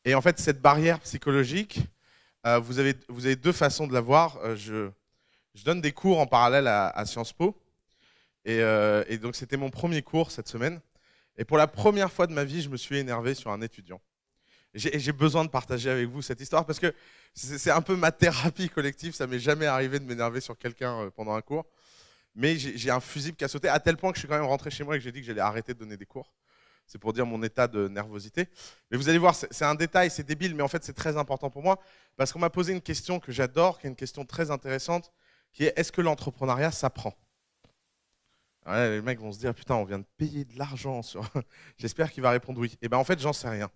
Et en fait, cette barrière psychologique, vous avez deux façons de la voir. Je donne des cours en parallèle à Sciences Po. Et donc, c'était mon premier cours cette semaine. Et pour la première fois de ma vie, je me suis énervé sur un étudiant. J'ai besoin de partager avec vous cette histoire parce que c'est un peu ma thérapie collective. Ça m'est jamais arrivé de m'énerver sur quelqu'un pendant un cours. Mais j'ai un fusible qui a sauté à tel point que je suis quand même rentré chez moi et que j'ai dit que j'allais arrêter de donner des cours. C'est pour dire mon état de nervosité. Mais vous allez voir, c'est un détail, c'est débile, mais en fait c'est très important pour moi parce qu'on m'a posé une question que j'adore, qui est une question très intéressante, qui est: est-ce que l'entrepreneuriat s'apprend? Ouais, les mecs vont se dire: putain, on vient de payer de l'argent sur. J'espère qu'il va répondre oui. Et ben en fait, j'en sais rien.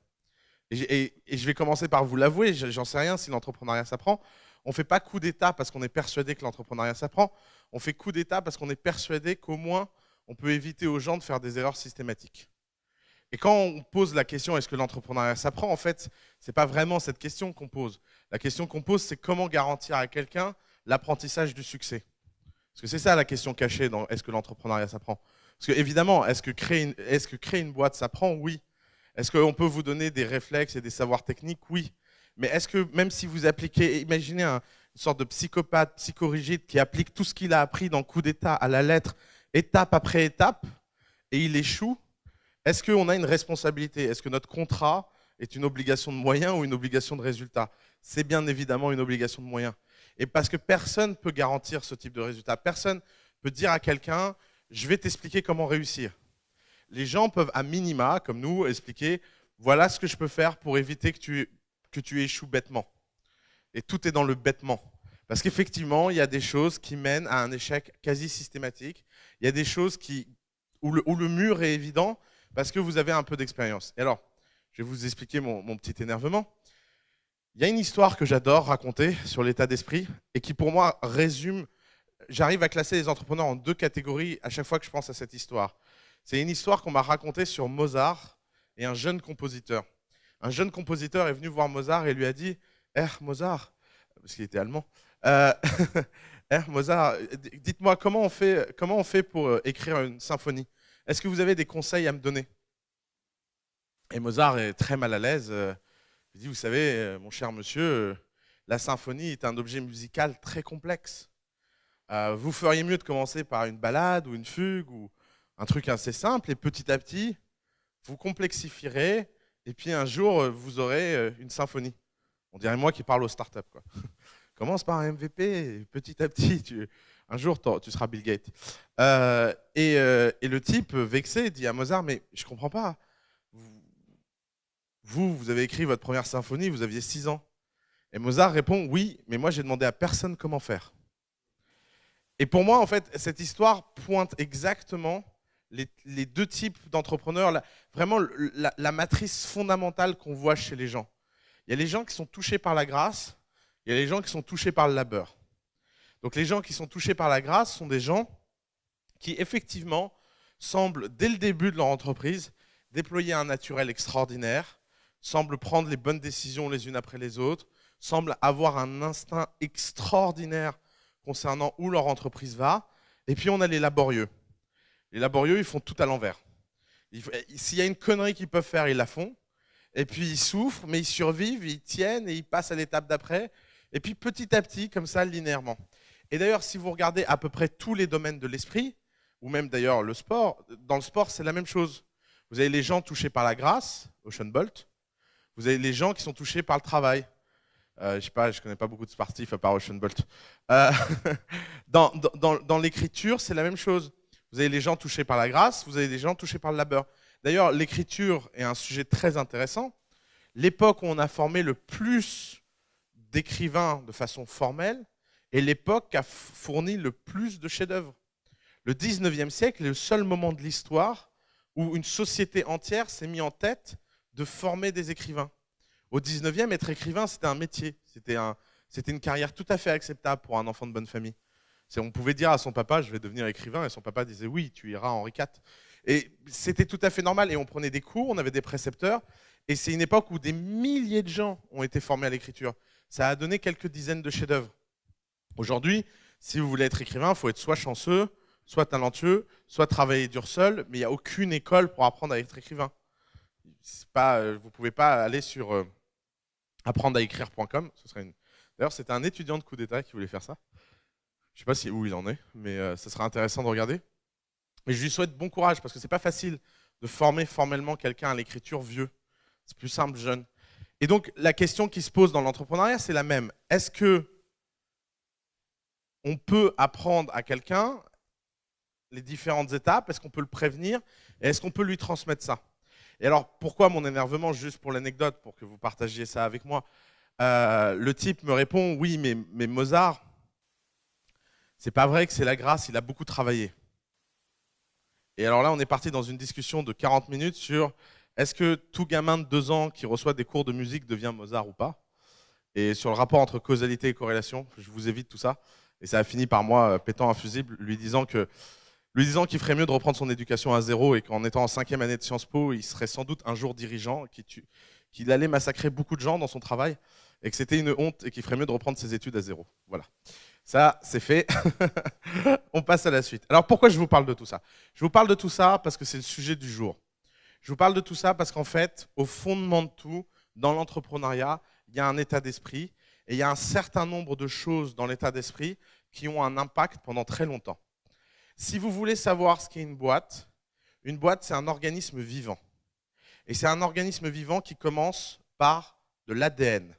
Et je vais commencer par vous l'avouer, j'en sais rien si l'entrepreneuriat s'apprend. On ne fait pas coup d'État parce qu'on est persuadé que l'entrepreneuriat s'apprend. On fait coup d'État parce qu'on est persuadé qu'au moins on peut éviter aux gens de faire des erreurs systématiques. Et quand on pose la question: est-ce que l'entrepreneuriat s'apprend? En fait, ce n'est pas vraiment cette question qu'on pose. La question qu'on pose, c'est comment garantir à quelqu'un l'apprentissage du succès. Parce que c'est ça la question cachée dans est-ce que l'entrepreneuriat s'apprend. Parce que évidemment, est-ce que créer une boîte s'apprend? Oui. Est-ce qu'on peut vous donner des réflexes et des savoirs techniques? Oui. Mais est-ce que même si vous appliquez, imaginez une sorte de psychopathe, psychorigide qui applique tout ce qu'il a appris dans Coup d'État à la lettre, étape après étape, et il échoue, est-ce qu'on a une responsabilité? Est-ce que notre contrat est une obligation de moyens ou une obligation de résultat? C'est bien évidemment une obligation de moyens. Et parce que personne ne peut garantir ce type de résultat. Personne ne peut dire à quelqu'un: je vais t'expliquer comment réussir. Les gens peuvent à minima, comme nous, expliquer: voilà ce que je peux faire pour éviter que tu échoues bêtement. Et tout est dans le bêtement. Parce qu'effectivement, il y a des choses qui mènent à un échec quasi systématique. Il y a des choses où le mur est évident parce que vous avez un peu d'expérience. Et alors, je vais vous expliquer mon petit énervement. Il y a une histoire que j'adore raconter sur l'état d'esprit et qui, pour moi, résume. J'arrive à classer les entrepreneurs en deux catégories à chaque fois que je pense à cette histoire. C'est une histoire qu'on m'a racontée sur Mozart et un jeune compositeur. Un jeune compositeur est venu voir Mozart et lui a dit: Mozart, parce qu'il était allemand, euh, Mozart, dites-moi comment on fait pour écrire une symphonie? Est-ce que vous avez des conseils à me donner? Et Mozart est très mal à l'aise. Il dit: vous savez, mon cher monsieur, la symphonie est un objet musical très complexe. Vous feriez mieux de commencer par une ballade ou une fugue ou un truc assez simple, et petit à petit, vous complexifierez, et puis un jour, vous aurez une symphonie. On dirait moi qui parle aux startups, quoi. Commence par un MVP, et petit à petit, un jour, tu seras Bill Gates. Et le type, vexé, dit à Mozart: mais je ne comprends pas. Vous avez écrit votre première symphonie, vous aviez 6 ans. Et Mozart répond: oui, mais moi, j'ai demandé à personne comment faire. Et pour moi, en fait, cette histoire pointe exactement les deux types d'entrepreneurs, vraiment la matrice fondamentale qu'on voit chez les gens. Il y a les gens qui sont touchés par la grâce, il y a les gens qui sont touchés par le labeur. Donc les gens qui sont touchés par la grâce sont des gens qui, effectivement, semblent, dès le début de leur entreprise, déployer un naturel extraordinaire, semblent prendre les bonnes décisions les unes après les autres, semblent avoir un instinct extraordinaire concernant où leur entreprise va. Et puis on a les laborieux. Les laborieux, ils font tout à l'envers. S'il y a une connerie qu'ils peuvent faire, ils la font. Et puis ils souffrent, mais ils survivent, ils tiennent et ils passent à l'étape d'après. Et puis petit à petit, comme ça, linéairement. Et d'ailleurs, si vous regardez à peu près tous les domaines de l'esprit, ou même d'ailleurs le sport, dans le sport, c'est la même chose. Vous avez les gens touchés par la grâce, Usain Bolt. Vous avez les gens qui sont touchés par le travail. Je sais pas, je connais pas beaucoup de sportifs à part Usain Bolt. Euh, dans l'écriture, c'est la même chose. Vous avez les gens touchés par la grâce, vous avez les gens touchés par le labeur. D'ailleurs, l'écriture est un sujet très intéressant. L'époque où on a formé le plus d'écrivains de façon formelle est l'époque qui a fourni le plus de chefs-d'œuvre. Le 19e siècle est le seul moment de l'histoire où une société entière s'est mise en tête de former des écrivains. Au 19e, être écrivain, c'était un métier. C'était une carrière tout à fait acceptable pour un enfant de bonne famille. On pouvait dire à son papa: je vais devenir écrivain, et son papa disait: oui, tu iras à Henri IV. Et c'était tout à fait normal, et on prenait des cours, on avait des précepteurs, et c'est une époque où des milliers de gens ont été formés à l'écriture. Ça a donné quelques dizaines de chefs-d'œuvre. Aujourd'hui, si vous voulez être écrivain, il faut être soit chanceux, soit talentueux, soit travailler dur seul, mais il n'y a aucune école pour apprendre à être écrivain. Vous ne pouvez pas aller sur apprendre à écrire.com. D'ailleurs, c'était un étudiant de coup d'État qui voulait faire ça. Je ne sais pas où il en est, mais ça sera intéressant de regarder. Et je lui souhaite bon courage, parce que c'est pas facile de former formellement quelqu'un à l'écriture vieux. C'est plus simple jeune. Et donc, la question qui se pose dans l'entrepreneuriat, c'est la même. Est-ce que on peut apprendre à quelqu'un les différentes étapes? Est-ce qu'on peut le prévenir? Et est-ce qu'on peut lui transmettre ça? Et alors, pourquoi mon énervement? Juste pour l'anecdote, pour que vous partagiez ça avec moi. Le type me répond, oui, mais Mozart, c'est pas vrai que c'est la grâce, il a beaucoup travaillé. Et alors là, on est parti dans une discussion de 40 minutes sur est-ce que tout gamin de 2 ans qui reçoit des cours de musique devient Mozart ou pas? Et sur le rapport entre causalité et corrélation, je vous évite tout ça. Et ça a fini par moi pétant un fusible, lui disant qu'il ferait mieux de reprendre son éducation à zéro et qu'en étant en 5e année de Sciences Po, il serait sans doute un jour dirigeant, qu'il allait massacrer beaucoup de gens dans son travail et que c'était une honte et qu'il ferait mieux de reprendre ses études à zéro. Voilà. Ça, c'est fait. On passe à la suite. Alors, pourquoi je vous parle de tout ça? Je vous parle de tout ça parce que c'est le sujet du jour. Je vous parle de tout ça parce qu'en fait, au fondement de tout, dans l'entrepreneuriat, il y a un état d'esprit et il y a un certain nombre de choses dans l'état d'esprit qui ont un impact pendant très longtemps. Si vous voulez savoir ce qu'est une boîte, c'est un organisme vivant. Et c'est un organisme vivant qui commence par de l'ADN.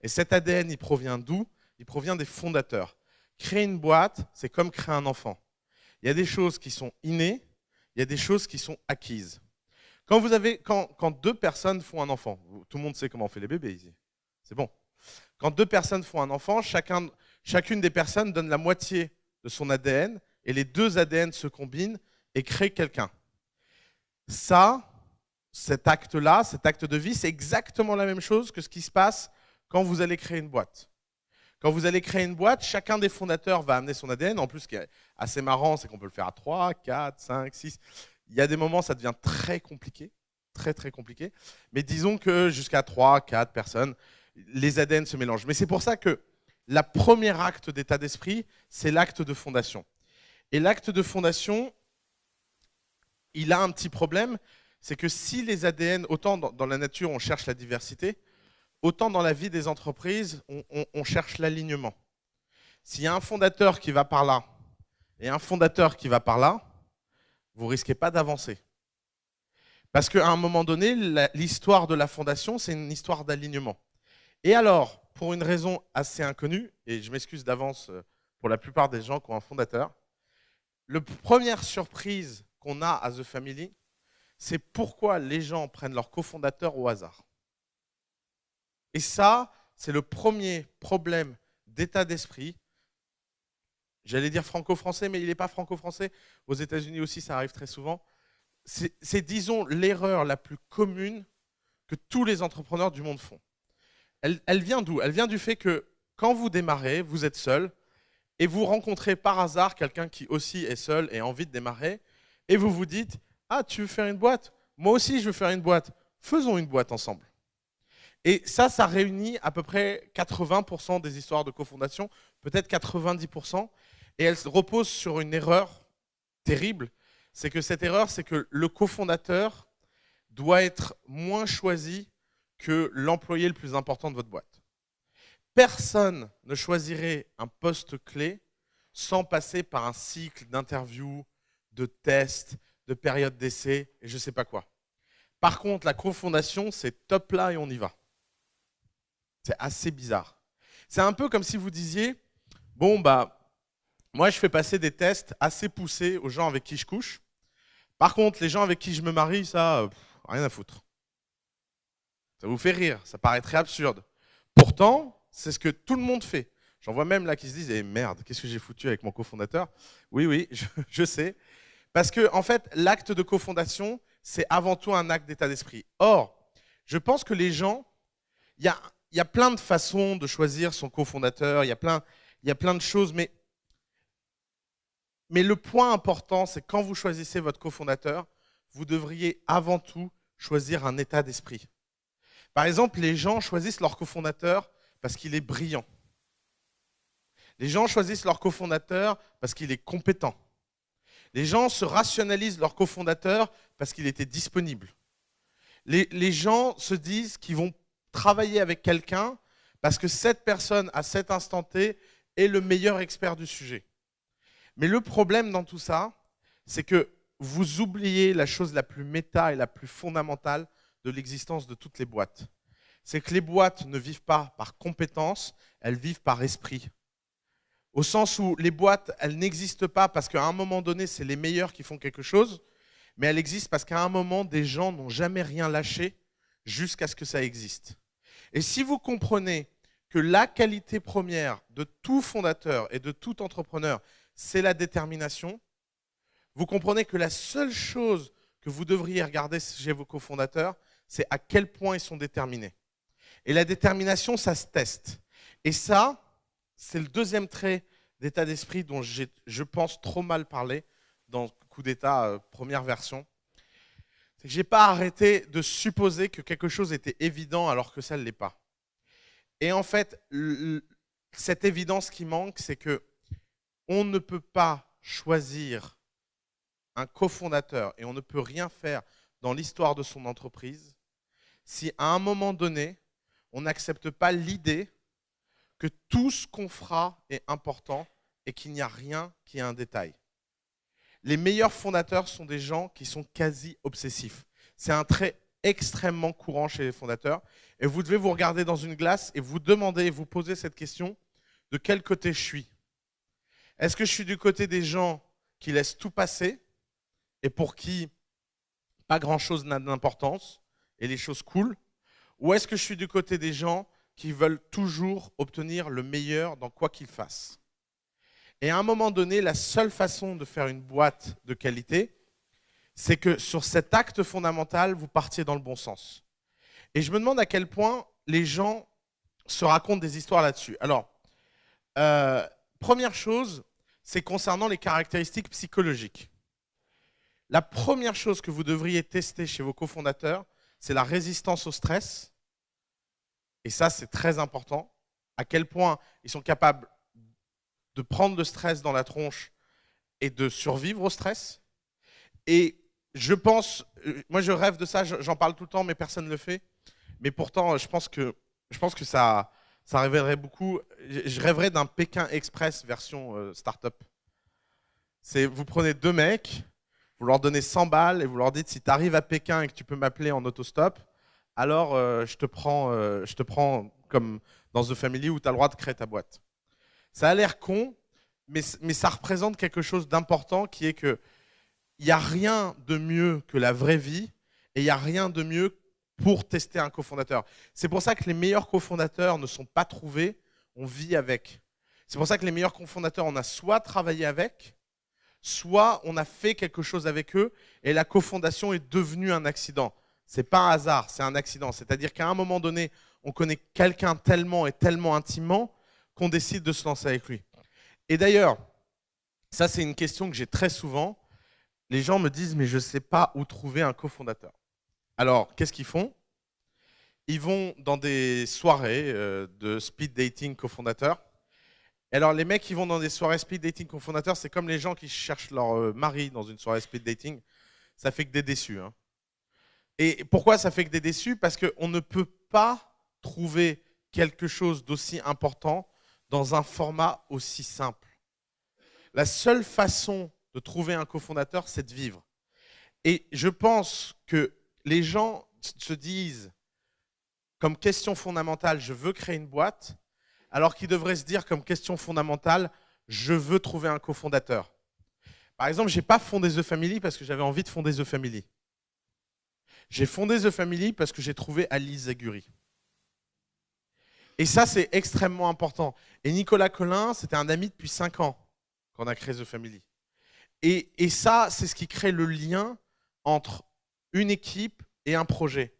Et cet ADN, il provient d'où? Il provient des fondateurs. Créer une boîte, c'est comme créer un enfant. Il y a des choses qui sont innées, il y a des choses qui sont acquises. Quand 2 personnes font un enfant, tout le monde sait comment on fait les bébés ici, c'est bon. Quand 2 personnes font un enfant, chacune des personnes donne la moitié de son ADN et les 2 ADN se combinent et créent quelqu'un. Cet acte-là, cet acte de vie, c'est exactement la même chose que ce qui se passe quand vous allez créer une boîte. Quand vous allez créer une boîte, chacun des fondateurs va amener son ADN. En plus, ce qui est assez marrant, c'est qu'on peut le faire à 3, 4, 5, 6. Il y a des moments, ça devient très compliqué, très très compliqué. Mais disons que jusqu'à 3, 4 personnes, les ADN se mélangent. Mais c'est pour ça que la première acte d'état d'esprit, c'est l'acte de fondation. Et l'acte de fondation, il a un petit problème, c'est que si les ADN, autant dans la nature on cherche la diversité, autant dans la vie des entreprises, on cherche l'alignement. S'il y a un fondateur qui va par là et un fondateur qui va par là, vous ne risquez pas d'avancer. Parce qu'à un moment donné, l'histoire de la fondation, c'est une histoire d'alignement. Et alors, pour une raison assez inconnue, et je m'excuse d'avance pour la plupart des gens qui ont un fondateur, la première surprise qu'on a à The Family, c'est pourquoi les gens prennent leur cofondateur au hasard. Et ça, c'est le premier problème d'état d'esprit. J'allais dire franco-français, mais il n'est pas franco-français. Aux États-Unis aussi, ça arrive très souvent. C'est, disons, l'erreur la plus commune que tous les entrepreneurs du monde font. Elle vient d'où? Elle vient du fait que quand vous démarrez, vous êtes seul et vous rencontrez par hasard quelqu'un qui aussi est seul et a envie de démarrer et vous vous dites « Ah, tu veux faire une boîte? Moi aussi, je veux faire une boîte. Faisons une boîte ensemble. » Et ça réunit à peu près 80% des histoires de cofondation, peut-être 90%, et elle repose sur une erreur terrible. C'est que cette erreur, c'est que le cofondateur doit être moins choisi que l'employé le plus important de votre boîte. Personne ne choisirait un poste clé sans passer par un cycle d'interviews, de tests, de périodes d'essai, et je ne sais pas quoi. Par contre, la cofondation, c'est top là et on y va. C'est assez bizarre. C'est un peu comme si vous disiez, bon, moi je fais passer des tests assez poussés aux gens avec qui je couche. Par contre, les gens avec qui je me marie, ça, rien à foutre. Ça vous fait rire, ça paraît très absurde. Pourtant, c'est ce que tout le monde fait. J'en vois même là qui se disent, eh merde, qu'est-ce que j'ai foutu avec mon cofondateur? Oui, je sais. Parce que, en fait, l'acte de cofondation, c'est avant tout un acte d'état d'esprit. Or, je pense que les gens, il y a plein de façons de choisir son cofondateur, il y a plein de choses, mais le point important, c'est quand vous choisissez votre cofondateur, vous devriez avant tout choisir un état d'esprit. Par exemple, les gens choisissent leur cofondateur parce qu'il est brillant. Les gens choisissent leur cofondateur parce qu'il est compétent. Les gens se rationalisent leur cofondateur parce qu'il était disponible. Les gens se disent qu'ils vont travailler avec quelqu'un parce que cette personne, à cet instant T, est le meilleur expert du sujet. Mais le problème dans tout ça, c'est que vous oubliez la chose la plus méta et la plus fondamentale de l'existence de toutes les boîtes. C'est que les boîtes ne vivent pas par compétence, elles vivent par esprit. Au sens où les boîtes, elles n'existent pas parce qu'à un moment donné, c'est les meilleurs qui font quelque chose, mais elles existent parce qu'à un moment, des gens n'ont jamais rien lâché jusqu'à ce que ça existe. Et si vous comprenez que la qualité première de tout fondateur et de tout entrepreneur, c'est la détermination, vous comprenez que la seule chose que vous devriez regarder chez vos cofondateurs, c'est à quel point ils sont déterminés. Et la détermination, ça se teste. Et ça, c'est le deuxième trait d'état d'esprit dont je pense trop mal parlé dans Coup d'État, première version. C'est que je n'ai pas arrêté de supposer que quelque chose était évident alors que ça ne l'est pas. Et en fait, cette évidence qui manque, c'est que on ne peut pas choisir un cofondateur et on ne peut rien faire dans l'histoire de son entreprise si à un moment donné, on n'accepte pas l'idée que tout ce qu'on fera est important et qu'il n'y a rien qui est un détail. Les meilleurs fondateurs sont des gens qui sont quasi obsessifs. C'est un trait extrêmement courant chez les fondateurs. Et vous devez vous regarder dans une glace et vous demander, vous poser cette question, de quel côté je suis? Est-ce que je suis du côté des gens qui laissent tout passer et pour qui pas grand-chose n'a d'importance et les choses coulent? Ou est-ce que je suis du côté des gens qui veulent toujours obtenir le meilleur dans quoi qu'ils fassent? Et à un moment donné, la seule façon de faire une boîte de qualité, c'est que sur cet acte fondamental, vous partiez dans le bon sens. Et je me demande à quel point les gens se racontent des histoires là-dessus. Alors, première chose, c'est concernant les caractéristiques psychologiques. La première chose que vous devriez tester chez vos cofondateurs, c'est la résistance au stress. Et ça, c'est très important. À quel point ils sont capables de prendre le stress dans la tronche et de survivre au stress. Et je pense, moi je rêve de ça, j'en parle tout le temps, mais personne ne le fait. Mais pourtant, je pense que ça rêverait beaucoup. Je rêverais d'un Pékin Express version start-up. Vous prenez deux mecs, vous leur donnez 100 balles et vous leur dites si tu arrives à Pékin et que tu peux m'appeler en autostop, alors je te prends comme dans The Family où tu as le droit de créer ta boîte. Ça a l'air con, mais ça représente quelque chose d'important qui est que il n'y a rien de mieux que la vraie vie et il n'y a rien de mieux pour tester un cofondateur. C'est pour ça que les meilleurs cofondateurs ne sont pas trouvés, on vit avec. C'est pour ça que les meilleurs cofondateurs, on a soit travaillé avec, soit on a fait quelque chose avec eux et la cofondation est devenue un accident. Ce n'est pas un hasard, c'est un accident. C'est-à-dire qu'à un moment donné, on connaît quelqu'un tellement et tellement intimement qu'on décide de se lancer avec lui. Et d'ailleurs, ça c'est une question que j'ai très souvent. Les gens me disent, mais je ne sais pas où trouver un cofondateur. Alors, qu'est-ce qu'ils font? Ils vont dans des soirées de speed dating cofondateurs. Et alors, les mecs qui vont dans des soirées speed dating cofondateurs, c'est comme les gens qui cherchent leur mari dans une soirée speed dating. Ça fait que des déçus. Hein. Et pourquoi ça fait que des déçus? Parce qu'on ne peut pas trouver quelque chose d'aussi important dans un format aussi simple. La seule façon de trouver un cofondateur, c'est de vivre. Et je pense que les gens se disent comme question fondamentale, je veux créer une boîte, alors qu'ils devraient se dire comme question fondamentale, je veux trouver un cofondateur. Par exemple, je n'ai pas fondé The Family parce que j'avais envie de fonder The Family. J'ai fondé The Family parce que j'ai trouvé Alice Zaguri. Et ça, c'est extrêmement important. Et Nicolas Collin, c'était un ami depuis 5 ans qu'on a créé The Family. Et ça, c'est ce qui crée le lien entre une équipe et un projet.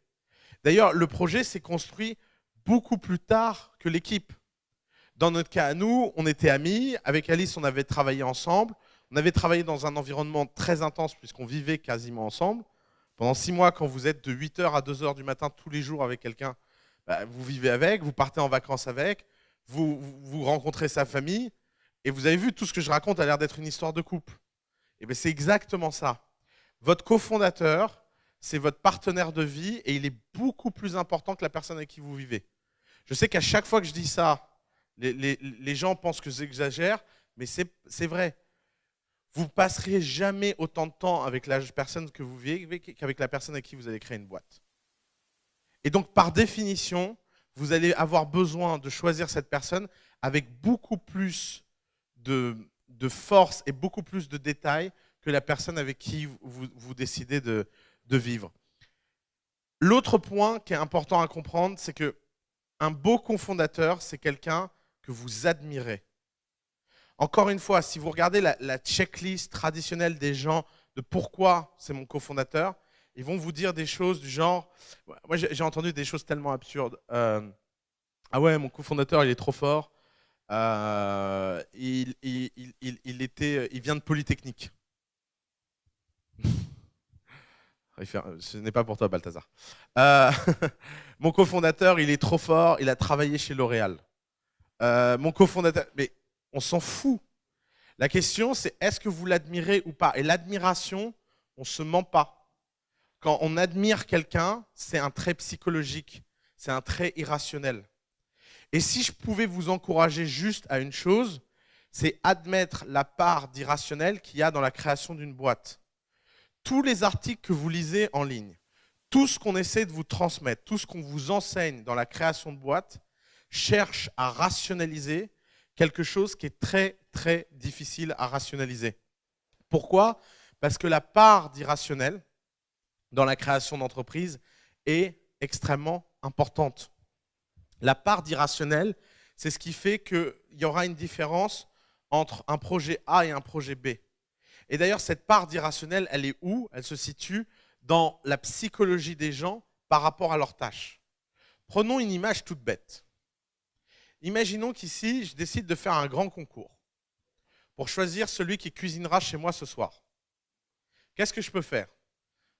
D'ailleurs, le projet s'est construit beaucoup plus tard que l'équipe. Dans notre cas, nous, on était amis. Avec Alice, on avait travaillé ensemble. On avait travaillé dans un environnement très intense puisqu'on vivait quasiment ensemble. Pendant 6 mois, quand vous êtes de 8h à 2h du matin tous les jours avec quelqu'un, bah, vous vivez avec, vous partez en vacances avec, vous rencontrez sa famille. Et vous avez vu, tout ce que je raconte a l'air d'être une histoire de couple. Et bien, c'est exactement ça. Votre cofondateur, c'est votre partenaire de vie et il est beaucoup plus important que la personne avec qui vous vivez. Je sais qu'à chaque fois que je dis ça, les gens pensent que j'exagère, mais c'est vrai. Vous ne passerez jamais autant de temps avec la personne que vous vivez qu'avec la personne avec qui vous allez créer une boîte. Et donc, par définition, vous allez avoir besoin de choisir cette personne avec beaucoup plus de force et beaucoup plus de détails que la personne avec qui vous décidez de vivre. L'autre point qui est important à comprendre, c'est qu'un beau cofondateur, c'est quelqu'un que vous admirez. Encore une fois, si vous regardez la checklist traditionnelle des gens de pourquoi c'est mon cofondateur, ils vont vous dire des choses du genre, moi j'ai entendu des choses tellement absurdes. Ah ouais, mon cofondateur il est trop fort, il vient de Polytechnique. Ce n'est pas pour toi, Balthazar. Mon cofondateur, il est trop fort, il a travaillé chez L'Oréal. Mon cofondateur, mais on s'en fout. La question, c'est est-ce que vous l'admirez ou pas? Et l'admiration, on ne se ment pas. Quand on admire quelqu'un, c'est un trait psychologique, c'est un trait irrationnel. Et si je pouvais vous encourager juste à une chose, c'est admettre la part d'irrationnel qu'il y a dans la création d'une boîte. Tous les articles que vous lisez en ligne, tout ce qu'on essaie de vous transmettre, tout ce qu'on vous enseigne dans la création de boîte, cherche à rationaliser quelque chose qui est très, très difficile à rationaliser. Pourquoi? Parce que la part d'irrationnel dans la création d'entreprise est extrêmement importante. La part d'irrationnel, c'est ce qui fait qu'il y aura une différence entre un projet A et un projet B. Et d'ailleurs, cette part d'irrationnel, elle est où? Elle se situe dans la psychologie des gens par rapport à leurs tâches. Prenons une image toute bête. Imaginons qu'ici, je décide de faire un grand concours pour choisir celui qui cuisinera chez moi ce soir. Qu'est-ce que je peux faire?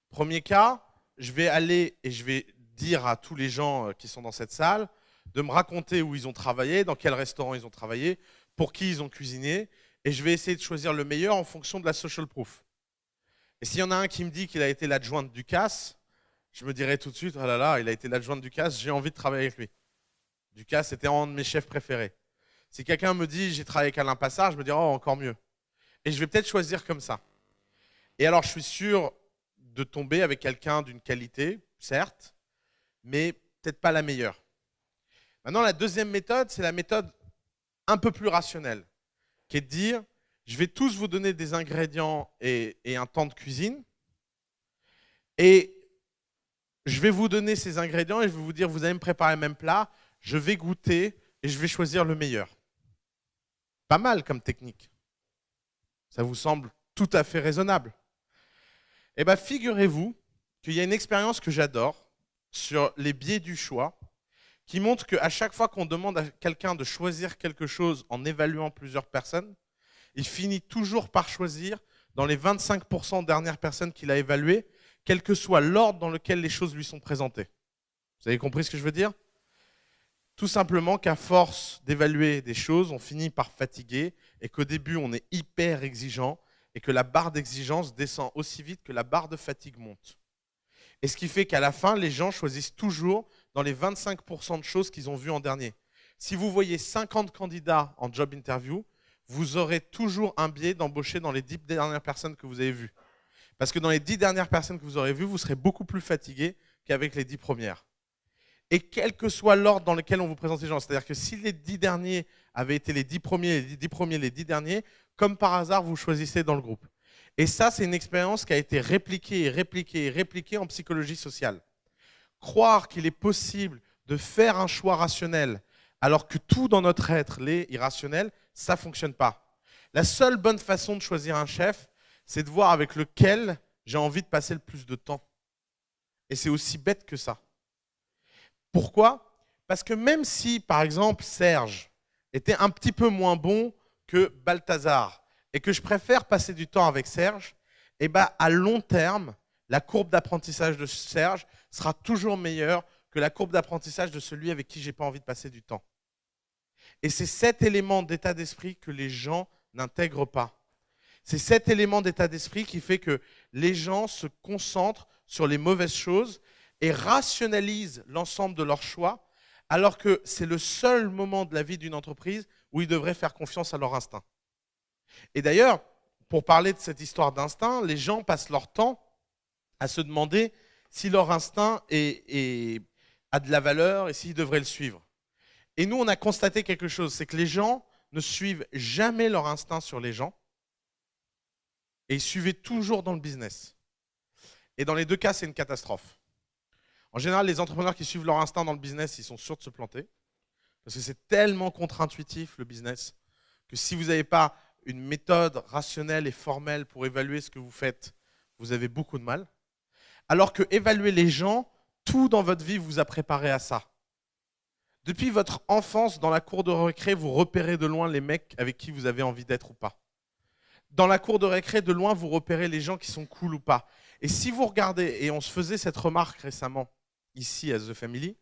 Premier cas, je vais aller et je vais dire à tous les gens qui sont dans cette salle de me raconter où ils ont travaillé, dans quel restaurant ils ont travaillé, pour qui ils ont cuisiné, et je vais essayer de choisir le meilleur en fonction de la social proof. Et s'il y en a un qui me dit qu'il a été l'adjoint de Ducasse, je me dirai tout de suite, oh là là, il a été l'adjoint de Ducasse, j'ai envie de travailler avec lui. Ducasse était un de mes chefs préférés. Si quelqu'un me dit j'ai travaillé avec Alain Passard, je me dirai oh encore mieux. Et je vais peut-être choisir comme ça. Et alors je suis sûr de tomber avec quelqu'un d'une qualité, certes, mais peut-être pas la meilleure. Maintenant, la deuxième méthode, c'est la méthode un peu plus rationnelle, qui est de dire, je vais tous vous donner des ingrédients et un temps de cuisine, et je vais vous donner ces ingrédients et je vais vous dire, vous allez me préparer le même plat, je vais goûter et je vais choisir le meilleur. Pas mal comme technique. Ça vous semble tout à fait raisonnable. Eh bien, figurez-vous qu'il y a une expérience que j'adore sur les biais du choix qui montre qu'à chaque fois qu'on demande à quelqu'un de choisir quelque chose en évaluant plusieurs personnes, il finit toujours par choisir dans les 25% dernières personnes qu'il a évaluées, quel que soit l'ordre dans lequel les choses lui sont présentées. Vous avez compris ce que je veux dire? Tout simplement qu'à force d'évaluer des choses, on finit par fatiguer et qu'au début, on est hyper exigeant et que la barre d'exigence descend aussi vite que la barre de fatigue monte. Et ce qui fait qu'à la fin, les gens choisissent toujours dans les 25% de choses qu'ils ont vues en dernier. Si vous voyez 50 candidats en job interview, vous aurez toujours un biais d'embaucher dans les 10 dernières personnes que vous avez vues. Parce que dans les 10 dernières personnes que vous aurez vues, vous serez beaucoup plus fatigué qu'avec les 10 premières. Et quel que soit l'ordre dans lequel on vous présente les gens, c'est-à-dire que si les 10 derniers avaient été les 10 premiers, les 10 premiers, les 10 derniers, comme par hasard, vous choisissez dans le groupe. Et ça, c'est une expérience qui a été répliquée et répliquée et répliquée en psychologie sociale. Croire qu'il est possible de faire un choix rationnel alors que tout dans notre être l'est irrationnel, ça ne fonctionne pas. La seule bonne façon de choisir un chef, c'est de voir avec lequel j'ai envie de passer le plus de temps. Et c'est aussi bête que ça. Pourquoi? Parce que même si, par exemple, Serge était un petit peu moins bon que Balthazar et que je préfère passer du temps avec Serge, eh ben, à long terme, la courbe d'apprentissage de Serge sera toujours meilleure que la courbe d'apprentissage de celui avec qui je n'ai pas envie de passer du temps. Et c'est cet élément d'état d'esprit que les gens n'intègrent pas. C'est cet élément d'état d'esprit qui fait que les gens se concentrent sur les mauvaises choses et rationalisent l'ensemble de leurs choix, alors que c'est le seul moment de la vie d'une entreprise où ils devraient faire confiance à leur instinct. Et d'ailleurs, pour parler de cette histoire d'instinct, les gens passent leur temps à se demander si leur instinct a de la valeur et s'ils devraient le suivre. Et nous, on a constaté quelque chose, c'est que les gens ne suivent jamais leur instinct sur les gens et ils suivent toujours dans le business. Et dans les deux cas, c'est une catastrophe. En général, les entrepreneurs qui suivent leur instinct dans le business, ils sont sûrs de se planter. Parce que c'est tellement contre-intuitif, le business, que si vous n'avez pas une méthode rationnelle et formelle pour évaluer ce que vous faites, vous avez beaucoup de mal. Alors que évaluer les gens, tout dans votre vie vous a préparé à ça. Depuis votre enfance, dans la cour de récré, vous repérez de loin les mecs avec qui vous avez envie d'être ou pas. Dans la cour de récré, de loin, vous repérez les gens qui sont cool ou pas. Et si vous regardez, et on se faisait cette remarque récemment, ici à The Family,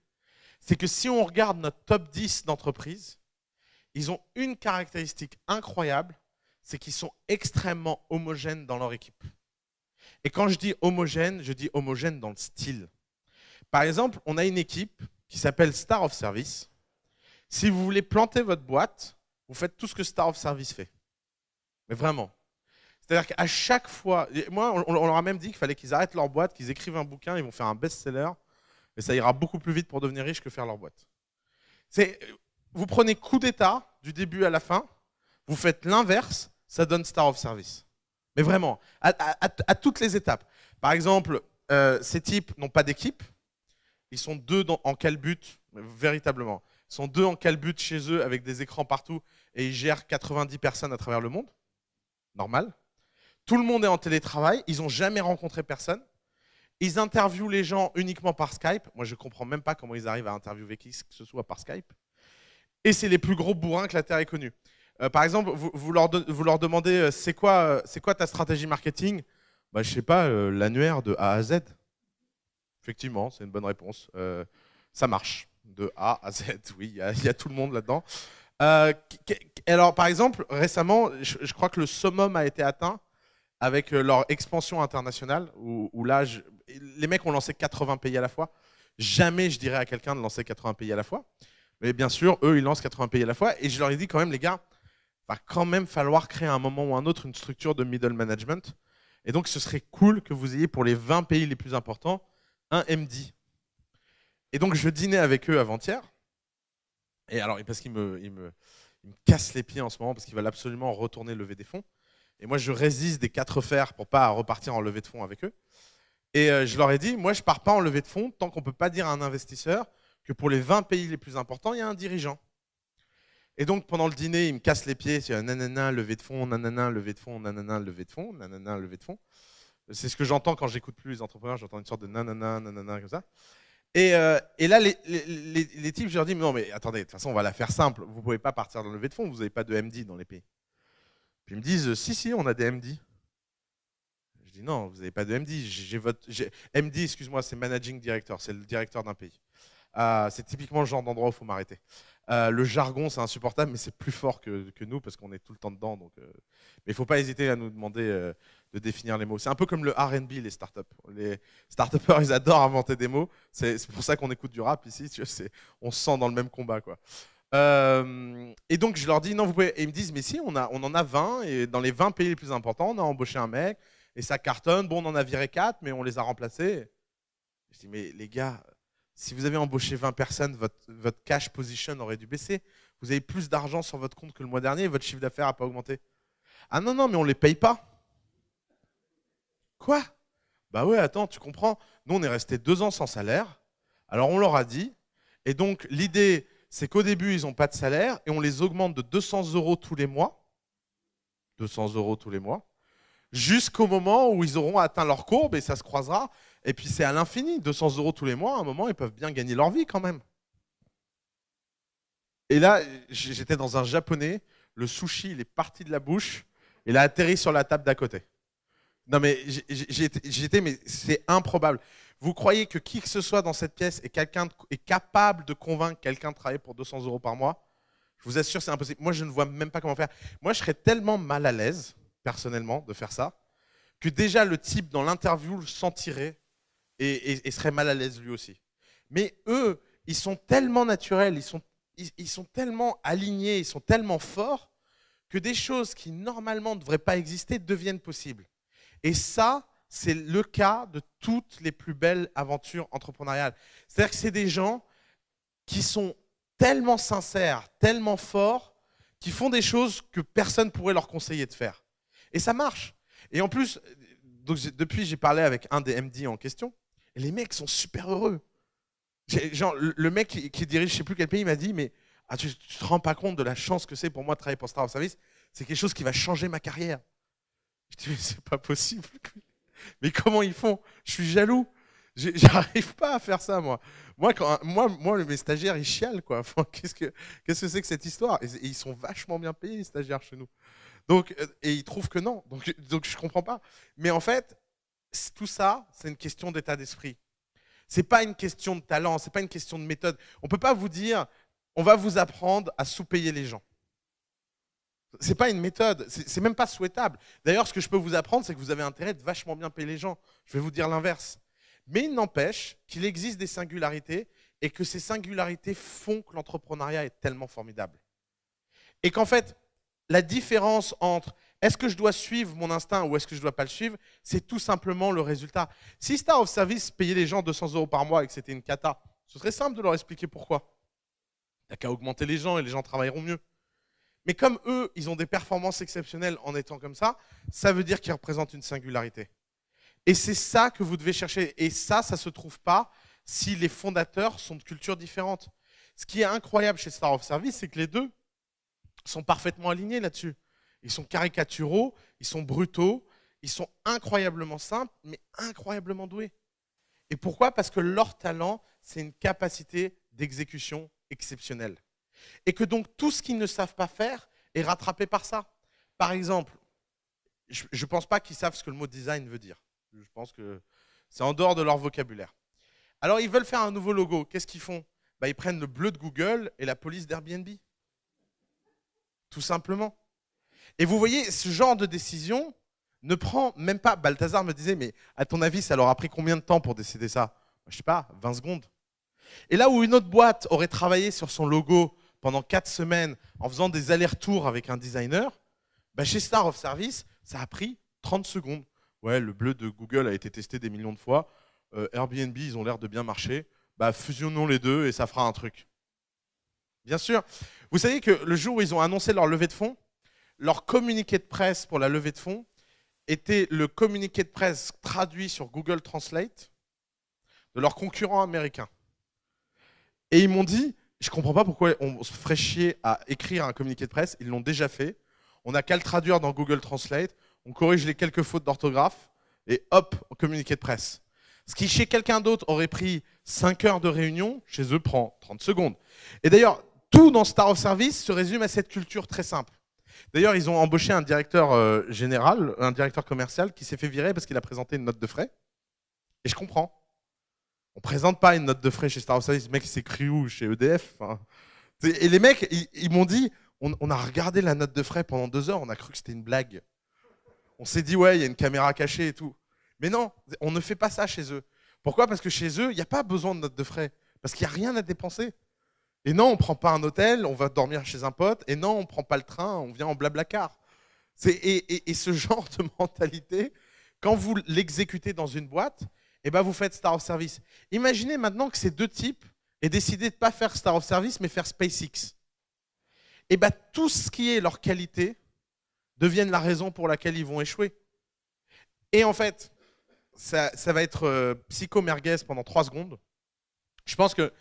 c'est que si on regarde notre top 10 d'entreprises, ils ont une caractéristique incroyable, c'est qu'ils sont extrêmement homogènes dans leur équipe. Et quand je dis homogène dans le style. Par exemple, on a une équipe qui s'appelle Star of Service. Si vous voulez planter votre boîte, vous faites tout ce que Star of Service fait. Mais vraiment. C'est-à-dire qu'à chaque fois, moi, on leur a même dit qu'il fallait qu'ils arrêtent leur boîte, qu'ils écrivent un bouquin, ils vont faire un best-seller, et ça ira beaucoup plus vite pour devenir riche que faire leur boîte. Vous prenez coup d'état du début à la fin, vous faites l'inverse, ça donne Star of Service. Mais vraiment, à toutes les étapes. Par exemple, ces types n'ont pas d'équipe, ils sont deux en calbut, véritablement. Ils sont deux en calbut chez eux avec des écrans partout et ils gèrent 90 personnes à travers le monde. Normal. Tout le monde est en télétravail, ils n'ont jamais rencontré personne. Ils interviewent les gens uniquement par Skype. Moi, je ne comprends même pas comment ils arrivent à interviewer qui que ce soit par Skype. Et c'est les plus gros bourrins que la Terre ait connus. Par exemple, vous leur demandez c'est quoi ta stratégie marketing? Je ne sais pas, l'annuaire de A à Z. Effectivement, c'est une bonne réponse. Ça marche, de A à Z, oui, il y a tout le monde là-dedans. Alors, par exemple, récemment, je crois que le summum a été atteint avec leur expansion internationale, où là, les mecs ont lancé 80 pays à la fois. Jamais je dirais à quelqu'un de lancer 80 pays à la fois. Mais bien sûr, eux, ils lancent 80 pays à la fois. Et je leur ai dit quand même, les gars, va quand même falloir créer à un moment ou un autre une structure de middle management. Et donc, ce serait cool que vous ayez pour les 20 pays les plus importants, un MD. Et donc, je dînais avec eux avant-hier. Et alors, parce qu'ils me cassent les pieds en ce moment, parce qu'ils veulent absolument retourner lever des fonds. Et moi, je résiste des 4 fers pour pas repartir en levée de fonds avec eux. Et je leur ai dit, moi, je pars pas en levée de fonds tant qu'on peut pas dire à un investisseur que pour les 20 pays les plus importants, il y a un dirigeant. Et donc, pendant le dîner, ils me cassent les pieds, c'est nanana, levée de fonds, nanana, levée de fonds, nanana, levée de fonds, nanana, levée de fonds. C'est ce que j'entends quand j'écoute plus les entrepreneurs, j'entends une sorte de nanana, nanana, comme ça. Et là, les types, je leur dis, non, mais attendez, de toute façon, on va la faire simple. Vous ne pouvez pas partir dans le levée de fonds, vous n'avez pas de MD dans les pays. Puis ils me disent, si, on a des MD. Je dis, non, vous n'avez pas de MD. MD, excuse-moi, c'est Managing Director, c'est le directeur d'un pays. C'est typiquement le genre d'endroit où il faut m'arrêter. Le jargon, c'est insupportable, mais c'est plus fort que nous parce qu'on est tout le temps dedans. Donc, mais il ne faut pas hésiter à nous demander de définir les mots. C'est un peu comme le R&B, les startups. Les start-upers, ils adorent inventer des mots. C'est pour ça qu'on écoute du rap ici. Tu vois, on se sent dans le même combat, quoi. Et donc, je leur dis, non, vous pouvez. Et ils me disent, mais si, on en a 20. Et dans les 20 pays les plus importants, on a embauché un mec. Et ça cartonne. Bon, on en a viré 4, mais on les a remplacés. Je dis, mais les gars, si vous avez embauché 20 personnes, votre cash position aurait dû baisser. Vous avez plus d'argent sur votre compte que le mois dernier et votre chiffre d'affaires n'a pas augmenté. Ah non, mais on ne les paye pas. Quoi? Bah ouais, attends, tu comprends. Nous, on est resté 2 ans sans salaire. Alors, on leur a dit. Et donc, l'idée, c'est qu'au début, ils n'ont pas de salaire et on les augmente de 200 € tous les mois. 200 € tous les mois. Jusqu'au moment où ils auront atteint leur courbe et ça se croisera. Et puis c'est à l'infini, 200 € tous les mois, à un moment, ils peuvent bien gagner leur vie quand même. Et là, j'étais dans un japonais, le sushi, il est parti de la bouche, il a atterri sur la table d'à côté. Non mais mais c'est improbable. Vous croyez que qui que ce soit dans cette pièce est capable de convaincre quelqu'un de travailler pour 200 € par mois? Je vous assure, c'est impossible. Moi, je ne vois même pas comment faire. Moi, je serais tellement mal à l'aise, personnellement, de faire ça, que déjà le type dans l'interview le sentirait et serait mal à l'aise lui aussi. Mais eux, ils sont tellement naturels, ils sont tellement alignés, ils sont tellement forts que des choses qui normalement ne devraient pas exister deviennent possibles. Et ça, c'est le cas de toutes les plus belles aventures entrepreneuriales. C'est-à-dire que c'est des gens qui sont tellement sincères, tellement forts, qui font des choses que personne ne pourrait leur conseiller de faire. Et ça marche. Et en plus, donc depuis, j'ai parlé avec un des MD en question, et les mecs sont super heureux. Genre, le mec qui dirige je ne sais plus quel pays m'a dit, mais tu ne te rends pas compte de la chance que c'est pour moi de travailler pour Star of Service, c'est quelque chose qui va changer ma carrière. Je dis, mais c'est pas possible. Mais comment ils font? Je suis jaloux. J'arrive pas à faire ça, moi. Moi, mes stagiaires, ils chialent, quoi. Enfin, qu'est-ce que c'est que cette histoire? Et ils sont vachement bien payés, les stagiaires, chez nous. Donc, et ils trouvent que non. Donc je comprends pas. Mais en fait, tout ça, c'est une question d'état d'esprit. C'est pas une question de talent, c'est pas une question de méthode. On peut pas vous dire, on va vous apprendre à sous-payer les gens. C'est pas une méthode, c'est même pas souhaitable. D'ailleurs, ce que je peux vous apprendre, c'est que vous avez intérêt de vachement bien payer les gens. Je vais vous dire l'inverse. Mais il n'empêche qu'il existe des singularités et que ces singularités font que l'entrepreneuriat est tellement formidable. Et qu'en fait, la différence entre est-ce que je dois suivre mon instinct ou est-ce que je ne dois pas le suivre, c'est tout simplement le résultat. Si Star of Service payait les gens 200 € par mois et que c'était une cata, ce serait simple de leur expliquer pourquoi. Il n'y a qu'à augmenter les gens et les gens travailleront mieux. Mais comme eux, ils ont des performances exceptionnelles en étant comme ça veut dire qu'ils représentent une singularité. Et c'est ça que vous devez chercher. Et ça ne se trouve pas si les fondateurs sont de cultures différentes. Ce qui est incroyable chez Star of Service, c'est que les deux sont parfaitement alignés là-dessus. Ils sont caricaturaux, ils sont brutaux, ils sont incroyablement simples, mais incroyablement doués. Et pourquoi? Parce que leur talent, c'est une capacité d'exécution exceptionnelle. Et que donc tout ce qu'ils ne savent pas faire est rattrapé par ça. Par exemple, je ne pense pas qu'ils savent ce que le mot design veut dire. Je pense que c'est en dehors de leur vocabulaire. Alors ils veulent faire un nouveau logo. Qu'est-ce qu'ils font? Ils prennent le bleu de Google et la police d'Airbnb. Tout simplement. Et vous voyez, ce genre de décision ne prend même pas. Balthazar me disait, mais à ton avis, ça leur a pris combien de temps pour décider ça? Je ne sais pas, 20 secondes. Et là où une autre boîte aurait travaillé sur son logo pendant 4 semaines en faisant des allers-retours avec un designer, chez Star of Service, ça a pris 30 secondes. Ouais, le bleu de Google a été testé des millions de fois. Airbnb, ils ont l'air de bien marcher. Fusionnons les deux et ça fera un truc. Bien sûr. Vous savez que le jour où ils ont annoncé leur levée de fonds, leur communiqué de presse pour la levée de fonds était le communiqué de presse traduit sur Google Translate de leurs concurrents américains. Et ils m'ont dit, je ne comprends pas pourquoi on se ferait chier à écrire un communiqué de presse, ils l'ont déjà fait. On n'a qu'à le traduire dans Google Translate, on corrige les quelques fautes d'orthographe et hop, communiqué de presse. Ce qui, chez quelqu'un d'autre, aurait pris 5 heures de réunion, chez eux, prend 30 secondes. Et d'ailleurs, tout dans Star of Service se résume à cette culture très simple. D'ailleurs, ils ont embauché un directeur général, un directeur commercial qui s'est fait virer parce qu'il a présenté une note de frais. Et je comprends. On ne présente pas une note de frais chez Star of Service. Le mec, il s'écrit où? Chez EDF. Et les mecs, ils m'ont dit, on a regardé la note de frais pendant 2 heures, on a cru que c'était une blague. On s'est dit, ouais, il y a une caméra cachée et tout. Mais non, on ne fait pas ça chez eux. Pourquoi? Parce que chez eux, il n'y a pas besoin de note de frais. Parce qu'il n'y a rien à dépenser. Et non, on ne prend pas un hôtel, on va dormir chez un pote. Et non, on ne prend pas le train, on vient en blablacar. Et ce genre de mentalité, quand vous l'exécutez dans une boîte, vous faites Star of Service. Imaginez maintenant que ces deux types aient décidé de ne pas faire Star of Service, mais faire SpaceX. Tout ce qui est leur qualité devienne la raison pour laquelle ils vont échouer. Et en fait, ça va être psycho-merguez pendant 3 secondes. Je pense que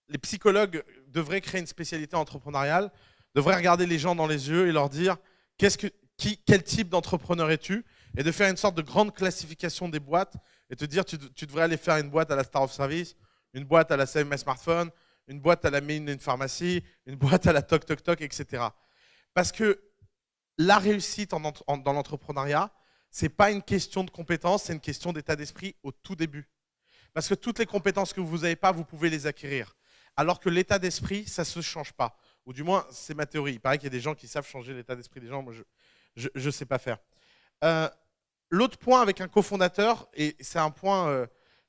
les psychologues devraient créer une spécialité entrepreneuriale, devraient regarder les gens dans les yeux et leur dire quel type d'entrepreneur es-tu, et de faire une sorte de grande classification des boîtes et te dire tu devrais aller faire une boîte à la Star of Service, une boîte à la Save My Smartphone, une boîte à la Made in Pharmacy, une boîte à la Toc Toc Toc, etc. Parce que la réussite dans l'entrepreneuriat, ce n'est pas une question de compétences, c'est une question d'état d'esprit au tout début. Parce que toutes les compétences que vous n'avez pas, vous pouvez les acquérir. Alors que l'état d'esprit, ça ne se change pas. Ou du moins, c'est ma théorie. Il paraît qu'il y a des gens qui savent changer l'état d'esprit des gens. Moi, je ne sais pas faire. L'autre point avec un cofondateur, et c'est un point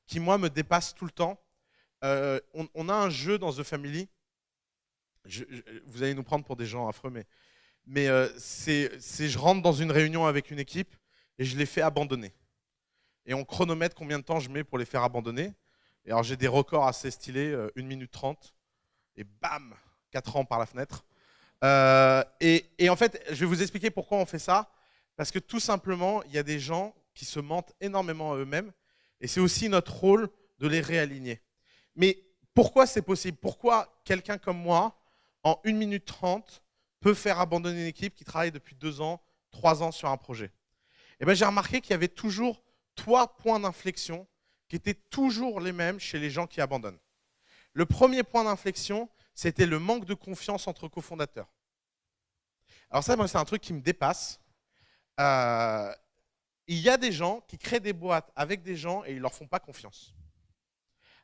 qui, moi, me dépasse tout le temps. On a un jeu dans The Family. Vous allez nous prendre pour des gens affreux, mais je rentre dans une réunion avec une équipe et je les fais abandonner. Et on chronomètre combien de temps je mets pour les faire abandonner. Et alors j'ai des records assez stylés, 1 minute 30, et bam, 4 ans par la fenêtre. Et en fait, je vais vous expliquer pourquoi on fait ça. Parce que tout simplement, il y a des gens qui se mentent énormément à eux-mêmes. Et c'est aussi notre rôle de les réaligner. Mais pourquoi c'est possible? Pourquoi quelqu'un comme moi, en 1 minute 30, peut faire abandonner une équipe qui travaille depuis 2 ans, 3 ans sur un projet? Et ben, j'ai remarqué qu'il y avait toujours 3 points d'inflexion qui étaient toujours les mêmes chez les gens qui abandonnent. Le premier point d'inflexion, c'était le manque de confiance entre cofondateurs. Alors ça, moi, c'est un truc qui me dépasse. Il y a des gens qui créent des boîtes avec des gens et ils ne leur font pas confiance.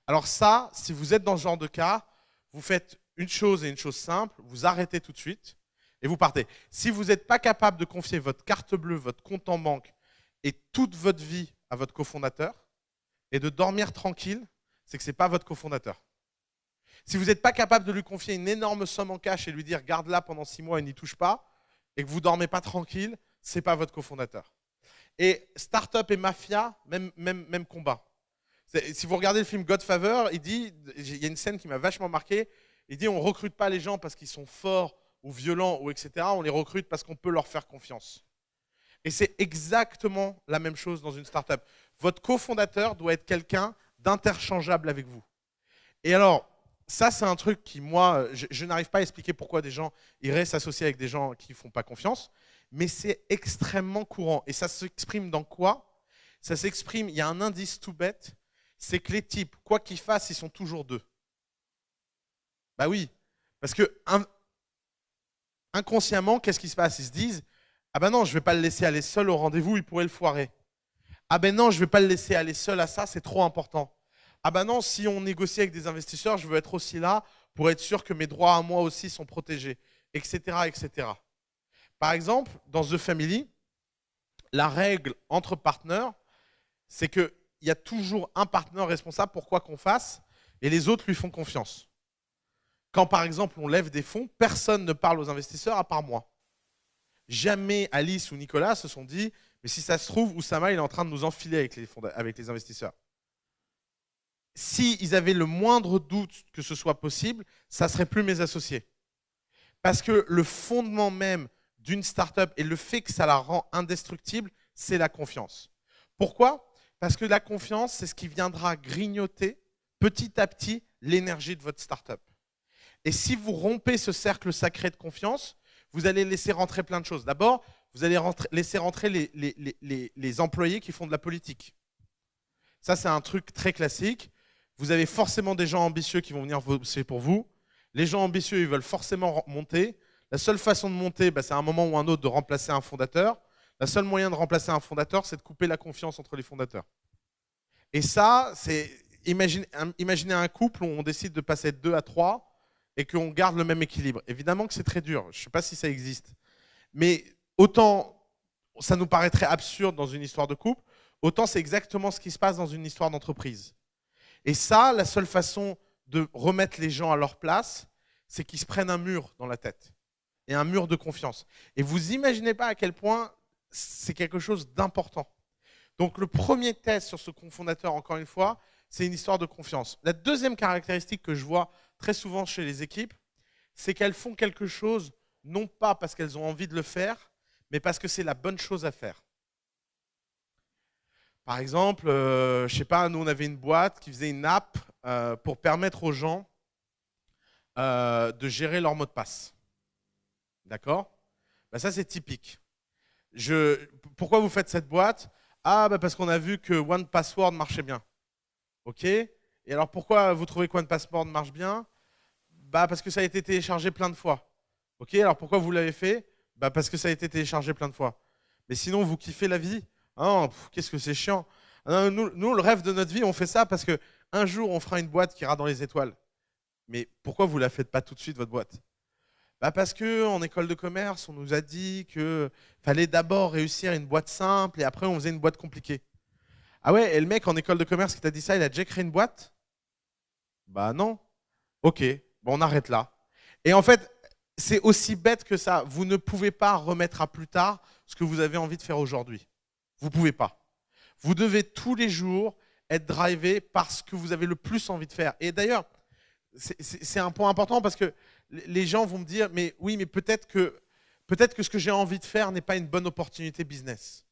Alors ça, si vous êtes dans ce genre de cas, vous faites une chose et une chose simple, vous arrêtez tout de suite et vous partez. Si vous n'êtes pas capable de confier votre carte bleue, votre compte en banque et toute votre vie à votre cofondateur et de dormir tranquille, c'est que ce n'est pas votre cofondateur. Si vous n'êtes pas capable de lui confier une énorme somme en cash et lui dire garde-la pendant 6 mois et n'y touche pas, et que vous ne dormez pas tranquille, ce n'est pas votre cofondateur. Et start-up et mafia, même combat. Si vous regardez le film Godfather, il y a une scène qui m'a vachement marqué, il dit on ne recrute pas les gens parce qu'ils sont forts ou violents ou etc. On les recrute parce qu'on peut leur faire confiance. Et c'est exactement la même chose dans une start-up. Votre cofondateur doit être quelqu'un d'interchangeable avec vous. Et alors, ça c'est un truc qui, moi, je n'arrive pas à expliquer pourquoi des gens iraient s'associer avec des gens qui ne font pas confiance, mais c'est extrêmement courant. Et ça s'exprime dans quoi? Ça s'exprime, il y a un indice tout bête, c'est que les types, quoi qu'ils fassent, ils sont toujours 2. Bah oui, parce que inconsciemment, qu'est-ce qui se passe? Ils se disent, ah ben non, je ne vais pas le laisser aller seul au rendez-vous, il pourrait le foirer. Ah ben non, je ne vais pas le laisser aller seul à ça, c'est trop important. Ah ben non, si on négocie avec des investisseurs, je veux être aussi là pour être sûr que mes droits à moi aussi sont protégés, etc., etc. Par exemple, dans The Family, la règle entre partenaires, c'est qu'il y a toujours un partenaire responsable pour quoi qu'on fasse et les autres lui font confiance. Quand par exemple on lève des fonds, personne ne parle aux investisseurs à part moi. Jamais Alice ou Nicolas se sont dit « mais si ça se trouve, Oussama il est en train de nous enfiler avec les investisseurs ». S'ils avaient le moindre doute que ce soit possible, ça ne serait plus mes associés. Parce que le fondement même d'une start-up et le fait que ça la rend indestructible, c'est la confiance. Pourquoi? Parce que la confiance, c'est ce qui viendra grignoter petit à petit l'énergie de votre start-up. Et si vous rompez ce cercle sacré de confiance, vous allez laisser rentrer plein de choses. D'abord, vous allez laisser rentrer les employés qui font de la politique. Ça, c'est un truc très classique. Vous avez forcément des gens ambitieux qui vont venir bosser pour vous. Les gens ambitieux, ils veulent forcément monter. La seule façon de monter, c'est à un moment ou un autre de remplacer un fondateur. Le seul moyen de remplacer un fondateur, c'est de couper la confiance entre les fondateurs. Et ça, c'est imaginez un couple où on décide de passer de 2 à 3 et qu'on garde le même équilibre. Évidemment que c'est très dur. Je ne sais pas si ça existe. Mais autant ça nous paraîtrait absurde dans une histoire de couple, autant c'est exactement ce qui se passe dans une histoire d'entreprise. Et ça, la seule façon de remettre les gens à leur place, c'est qu'ils se prennent un mur dans la tête. Et un mur de confiance. Et vous imaginez pas à quel point c'est quelque chose d'important. Donc le premier test sur ce cofondateur, encore une fois, c'est une histoire de confiance. La deuxième caractéristique que je vois très souvent chez les équipes, c'est qu'elles font quelque chose, non pas parce qu'elles ont envie de le faire, mais parce que c'est la bonne chose à faire. Par exemple, je ne sais pas, nous on avait une boîte qui faisait une app pour permettre aux gens de gérer leur mot de passe. D'accord? Ça c'est typique. Pourquoi vous faites cette boîte? Ah, parce qu'on a vu que OnePassword marchait bien. Ok? Et alors pourquoi vous trouvez que OnePassword marche bien? Parce que ça a été téléchargé plein de fois. Ok? Alors pourquoi vous l'avez fait? Parce que ça a été téléchargé plein de fois. Mais sinon, vous kiffez la vie? Qu'est-ce que c'est chiant. Nous, le rêve de notre vie, on fait ça parce qu'un jour, on fera une boîte qui ira dans les étoiles. Mais pourquoi vous ne la faites pas tout de suite, votre boîte? Parce qu'en école de commerce, on nous a dit qu'il fallait d'abord réussir une boîte simple et après, on faisait une boîte compliquée. Ah ouais, et le mec en école de commerce qui t'a dit ça, il a déjà créé une boîte? Bah non. Ok, bon, on arrête là. Et en fait, c'est aussi bête que ça. Vous ne pouvez pas remettre à plus tard ce que vous avez envie de faire aujourd'hui. Vous ne pouvez pas. Vous devez tous les jours être drivé par ce que vous avez le plus envie de faire. Et d'ailleurs, c'est un point important parce que les gens vont me dire, mais oui, mais peut-être que ce que j'ai envie de faire n'est pas une bonne opportunité business.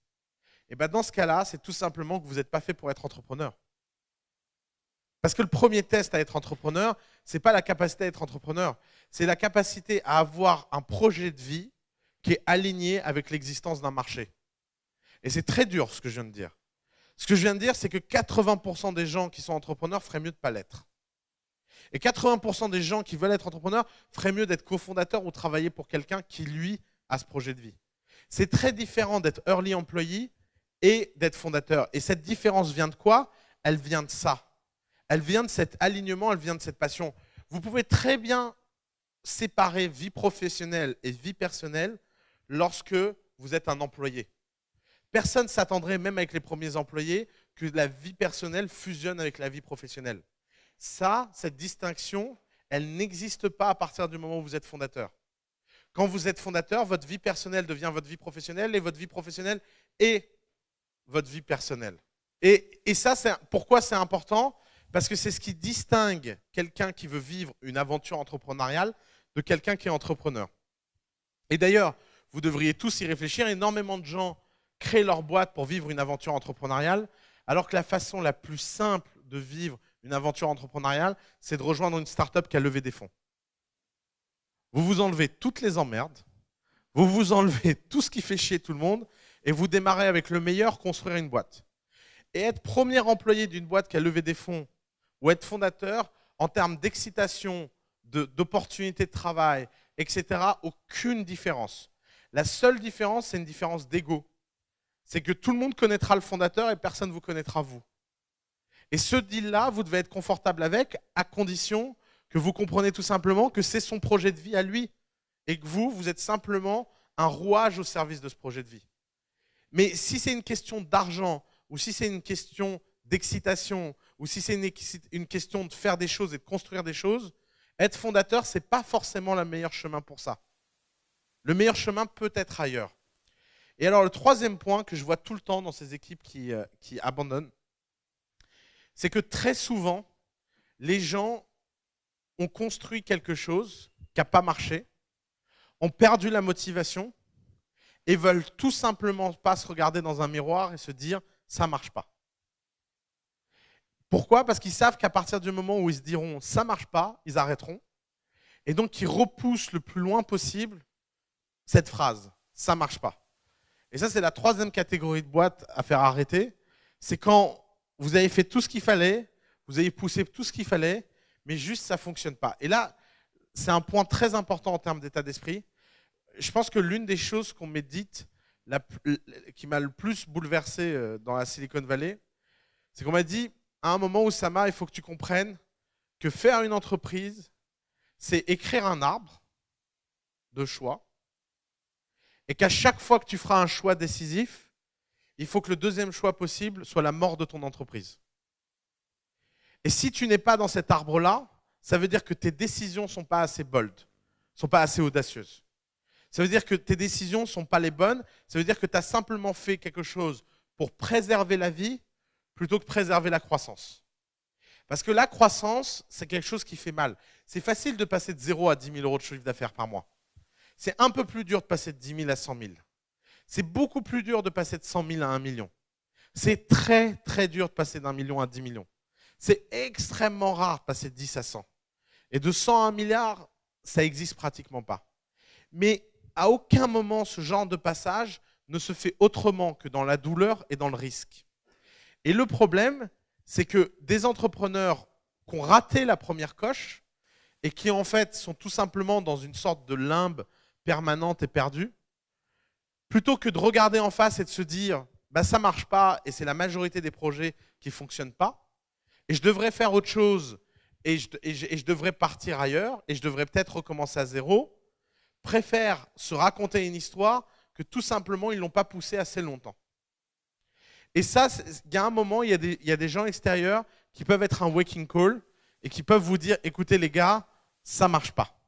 Et bien dans ce cas-là, c'est tout simplement que vous n'êtes pas fait pour être entrepreneur. Parce que le premier test à être entrepreneur, ce n'est pas la capacité à être entrepreneur, c'est la capacité à avoir un projet de vie qui est aligné avec l'existence d'un marché. Et c'est très dur ce que je viens de dire. Ce que je viens de dire, c'est que 80% des gens qui sont entrepreneurs feraient mieux de ne pas l'être. Et 80% des gens qui veulent être entrepreneurs feraient mieux d'être cofondateur ou travailler pour quelqu'un qui, lui, a ce projet de vie. C'est très différent d'être early employee et d'être fondateur. Et cette différence vient de quoi? Elle vient de ça. Elle vient de cet alignement, elle vient de cette passion. Vous pouvez très bien séparer vie professionnelle et vie personnelle lorsque vous êtes un employé. Personne ne s'attendrait, même avec les premiers employés, que la vie personnelle fusionne avec la vie professionnelle. Ça, cette distinction, elle n'existe pas à partir du moment où vous êtes fondateur. Quand vous êtes fondateur, votre vie personnelle devient votre vie professionnelle et votre vie professionnelle est votre vie personnelle. Et ça, pourquoi c'est important? Parce que c'est ce qui distingue quelqu'un qui veut vivre une aventure entrepreneuriale de quelqu'un qui est entrepreneur. Et d'ailleurs, vous devriez tous y réfléchir. Énormément de gens créent leur boîte pour vivre une aventure entrepreneuriale, alors que la façon la plus simple de vivre une aventure entrepreneuriale, c'est de rejoindre une start-up qui a levé des fonds. Vous vous enlevez toutes les emmerdes, vous vous enlevez tout ce qui fait chier tout le monde, et vous démarrez avec le meilleur, construire une boîte. Et être premier employé d'une boîte qui a levé des fonds, ou être fondateur, en termes d'excitation, d'opportunités de travail, etc., aucune différence. La seule différence, c'est une différence d'ego. C'est que tout le monde connaîtra le fondateur et personne ne vous connaîtra vous. Et ce deal-là, vous devez être confortable avec, à condition que vous comprenez tout simplement que c'est son projet de vie à lui et que vous êtes simplement un rouage au service de ce projet de vie. Mais si c'est une question d'argent ou si c'est une question d'excitation ou si c'est une question de faire des choses et de construire des choses, être fondateur, ce n'est pas forcément le meilleur chemin pour ça. Le meilleur chemin peut être ailleurs. Et alors le troisième point que je vois tout le temps dans ces équipes qui abandonnent, c'est que très souvent, les gens ont construit quelque chose qui n'a pas marché, ont perdu la motivation et veulent tout simplement pas se regarder dans un miroir et se dire « ça ne marche pas ». Pourquoi? Parce qu'ils savent qu'à partir du moment où ils se diront « ça ne marche pas », ils arrêteront. Et donc, ils repoussent le plus loin possible cette phrase « ça ne marche pas ». Et ça, c'est la troisième catégorie de boîte à faire arrêter. C'est quand vous avez fait tout ce qu'il fallait, vous avez poussé tout ce qu'il fallait, mais juste ça ne fonctionne pas. Et là, c'est un point très important en termes d'état d'esprit. Je pense que l'une des choses qu'on m'ait dites, qui m'a le plus bouleversé dans la Silicon Valley, c'est qu'on m'a dit, à un moment, Oussama, il faut que tu comprennes que faire une entreprise, c'est écrire un arbre de choix, et qu'à chaque fois que tu feras un choix décisif, il faut que le deuxième choix possible soit la mort de ton entreprise. Et si tu n'es pas dans cet arbre-là, ça veut dire que tes décisions ne sont pas assez bold, ne sont pas assez audacieuses. Ça veut dire que tes décisions ne sont pas les bonnes, ça veut dire que tu as simplement fait quelque chose pour préserver la vie plutôt que préserver la croissance. Parce que la croissance, c'est quelque chose qui fait mal. C'est facile de passer de 0 à 10 000 euros de chiffre d'affaires par mois. C'est un peu plus dur de passer de 10 000 à 100 000. C'est beaucoup plus dur de passer de 100 000 à 1 million. C'est très, très dur de passer d'1 million à 10 millions. C'est extrêmement rare de passer de 10 à 100. Et de 100 à 1 milliard, ça n'existe pratiquement pas. Mais à aucun moment, ce genre de passage ne se fait autrement que dans la douleur et dans le risque. Et le problème, c'est que des entrepreneurs qui ont raté la première coche et qui en fait sont tout simplement dans une sorte de limbe permanente et perdue, plutôt que de regarder en face et de se dire bah, « ça ne marche pas et c'est la majorité des projets qui ne fonctionnent pas et je devrais faire autre chose et je devrais partir ailleurs et je devrais peut-être recommencer à zéro », préfèrent se raconter une histoire que tout simplement ils ne l'ont pas poussé assez longtemps. Et ça, il y a un moment, il y a des gens extérieurs qui peuvent être un waking call et qui peuvent vous dire, écoutez les gars, ça marche pas.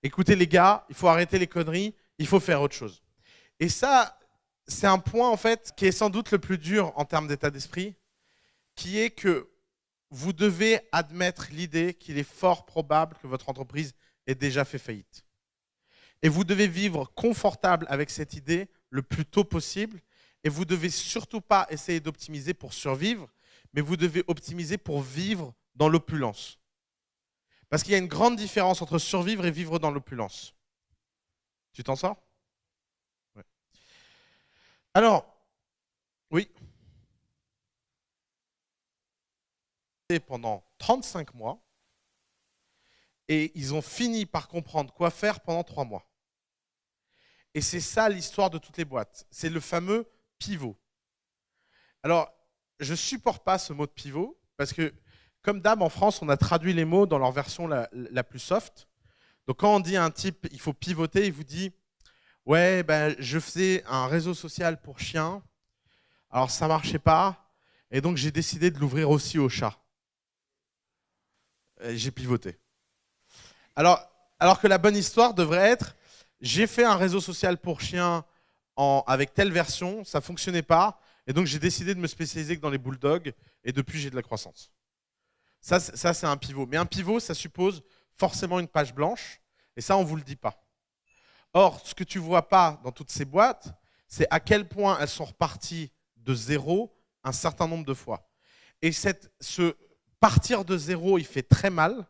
Écoutez les gars, il faut arrêter les conneries, il faut faire autre chose. Et ça, c'est un point en fait qui est sans doute le plus dur en termes d'état d'esprit, qui est que vous devez admettre l'idée qu'il est fort probable que votre entreprise ait déjà fait faillite. Et vous devez vivre confortable avec cette idée le plus tôt possible. Et vous ne devez surtout pas essayer d'optimiser pour survivre, mais vous devez optimiser pour vivre dans l'opulence. Parce qu'il y a une grande différence entre survivre et vivre dans l'opulence. Tu t'en sors? Ouais. Alors, oui. Pendant 35 mois, et ils ont fini par comprendre quoi faire pendant 3 mois. Et c'est ça l'histoire de toutes les boîtes. C'est le fameux pivot. Alors, je ne supporte pas ce mot de pivot, parce que, comme d'hab, en France, on a traduit les mots dans leur version la plus soft. Donc, quand on dit à un type, il faut pivoter, il vous dit, ouais, ben, je faisais un réseau social pour chiens, alors ça ne marchait pas, et donc j'ai décidé de l'ouvrir aussi aux chats. J'ai pivoté. Alors que la bonne histoire devrait être, j'ai fait un réseau social pour chiens avec telle version, ça ne fonctionnait pas, et donc j'ai décidé de me spécialiser que dans les bulldogs, et depuis j'ai de la croissance. Ça c'est un pivot. Mais un pivot, ça suppose forcément une page blanche, et ça, on ne vous le dit pas. Or, ce que tu ne vois pas dans toutes ces boîtes, c'est à quel point elles sont reparties de zéro un certain nombre de fois. Et ce partir de zéro, il fait très mal,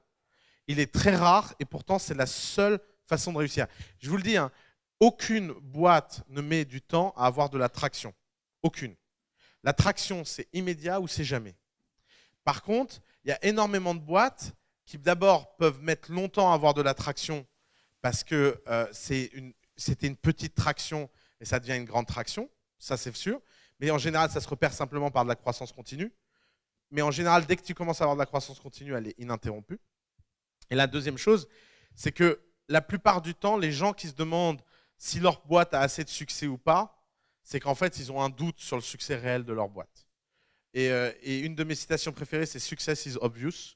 il est très rare, et pourtant, c'est la seule façon de réussir. Je vous le dis, hein, aucune boîte ne met du temps à avoir de la traction. Aucune. La traction, c'est immédiat ou c'est jamais. Par contre, il y a énormément de boîtes qui d'abord peuvent mettre longtemps à avoir de la traction parce que c'était une petite traction et ça devient une grande traction, ça c'est sûr. Mais en général, ça se repère simplement par de la croissance continue. Mais en général, dès que tu commences à avoir de la croissance continue, elle est ininterrompue. Et la deuxième chose, c'est que la plupart du temps, les gens qui se demandent si leur boîte a assez de succès ou pas, c'est qu'en fait, ils ont un doute sur le succès réel de leur boîte. Et une de mes citations préférées, c'est « Success is obvious ».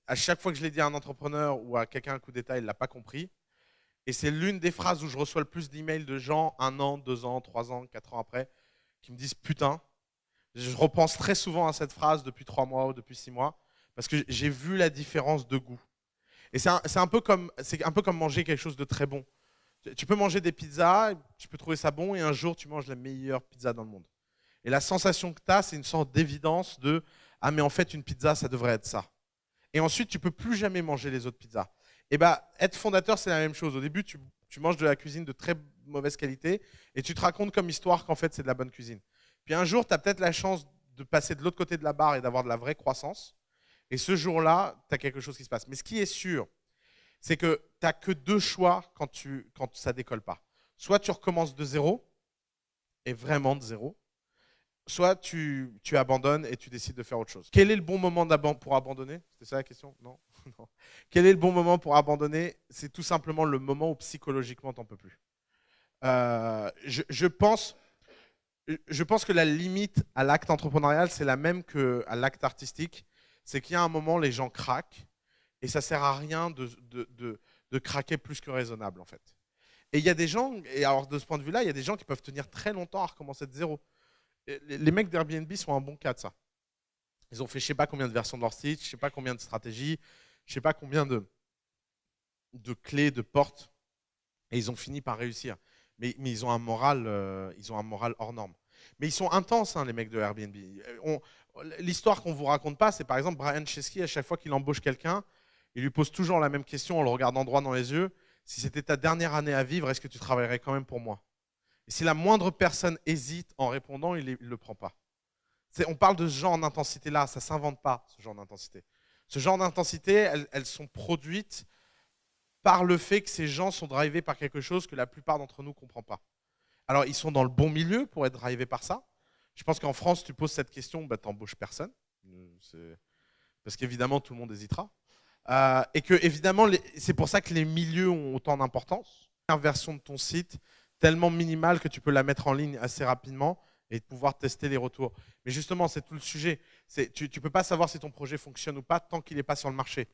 À chaque fois que je l'ai dit à un entrepreneur ou à quelqu'un un coup d'état, il ne l'a pas compris. Et c'est l'une des phrases où je reçois le plus d'emails de gens 1 an, 2 ans, 3 ans, 4 ans après, qui me disent « Putain ». Je repense très souvent à cette phrase depuis 3 mois ou depuis 6 mois, parce que j'ai vu la différence de goût. Et c'est un peu comme manger quelque chose de très bon. Tu peux manger des pizzas, tu peux trouver ça bon, et un jour, tu manges la meilleure pizza dans le monde. Et la sensation que tu as, c'est une sorte d'évidence de « Ah, mais en fait, une pizza, ça devrait être ça ». Et ensuite, tu ne peux plus jamais manger les autres pizzas. Et bien, être fondateur, c'est la même chose. Au début, tu manges de la cuisine de très mauvaise qualité, et tu te racontes comme histoire qu'en fait, c'est de la bonne cuisine. Puis un jour, tu as peut-être la chance de passer de l'autre côté de la barre et d'avoir de la vraie croissance. Et ce jour-là, tu as quelque chose qui se passe. Mais ce qui est sûr, c'est que tu n'as que 2 choix quand ça ne décolle pas. Soit tu recommences de zéro, et vraiment de zéro, soit tu abandonnes et tu décides de faire autre chose. Quel est le bon moment pour abandonner? C'était ça la question? Non. Non. Quel est le bon moment pour abandonner? C'est tout simplement le moment où psychologiquement tu n'en peux plus. Je pense que la limite à l'acte entrepreneurial, c'est la même qu'à l'acte artistique. C'est qu'il y a un moment, les gens craquent et ça ne sert à rien de craquer plus que raisonnable en fait. Et il y a des gens, et alors de ce point de vue-là, il y a des gens qui peuvent tenir très longtemps à recommencer de zéro. Les mecs d'Airbnb sont un bon cas de ça. Ils ont fait je ne sais pas combien de versions de leur site, je ne sais pas combien de stratégies, je ne sais pas combien de clés, de portes, et ils ont fini par réussir. Mais ils ont un moral hors norme. Mais ils sont intenses, hein, les mecs de Airbnb. L'histoire qu'on ne vous raconte pas, c'est par exemple Brian Chesky, à chaque fois qu'il embauche quelqu'un, il lui pose toujours la même question en le regardant droit dans les yeux. Si c'était ta dernière année à vivre, est-ce que tu travaillerais quand même pour moi? Et si la moindre personne hésite en répondant, il ne le prend pas. On parle de ce genre d'intensité-là, ça ne s'invente pas, ce genre d'intensité. Ce genre d'intensité, elles sont produites par le fait que ces gens sont drivés par quelque chose que la plupart d'entre nous ne comprend pas. Alors, ils sont dans le bon milieu pour être drivés par ça. Je pense qu'en France, tu poses cette question, bah, tu n'embauches personne. Parce qu'évidemment, tout le monde hésitera. Et que, évidemment, c'est pour ça que les milieux ont autant d'importance. Une version de ton site tellement minimale que tu peux la mettre en ligne assez rapidement et de pouvoir tester les retours. Mais justement, c'est tout le sujet. Tu ne peux pas savoir si ton projet fonctionne ou pas tant qu'il n'est pas sur le marché.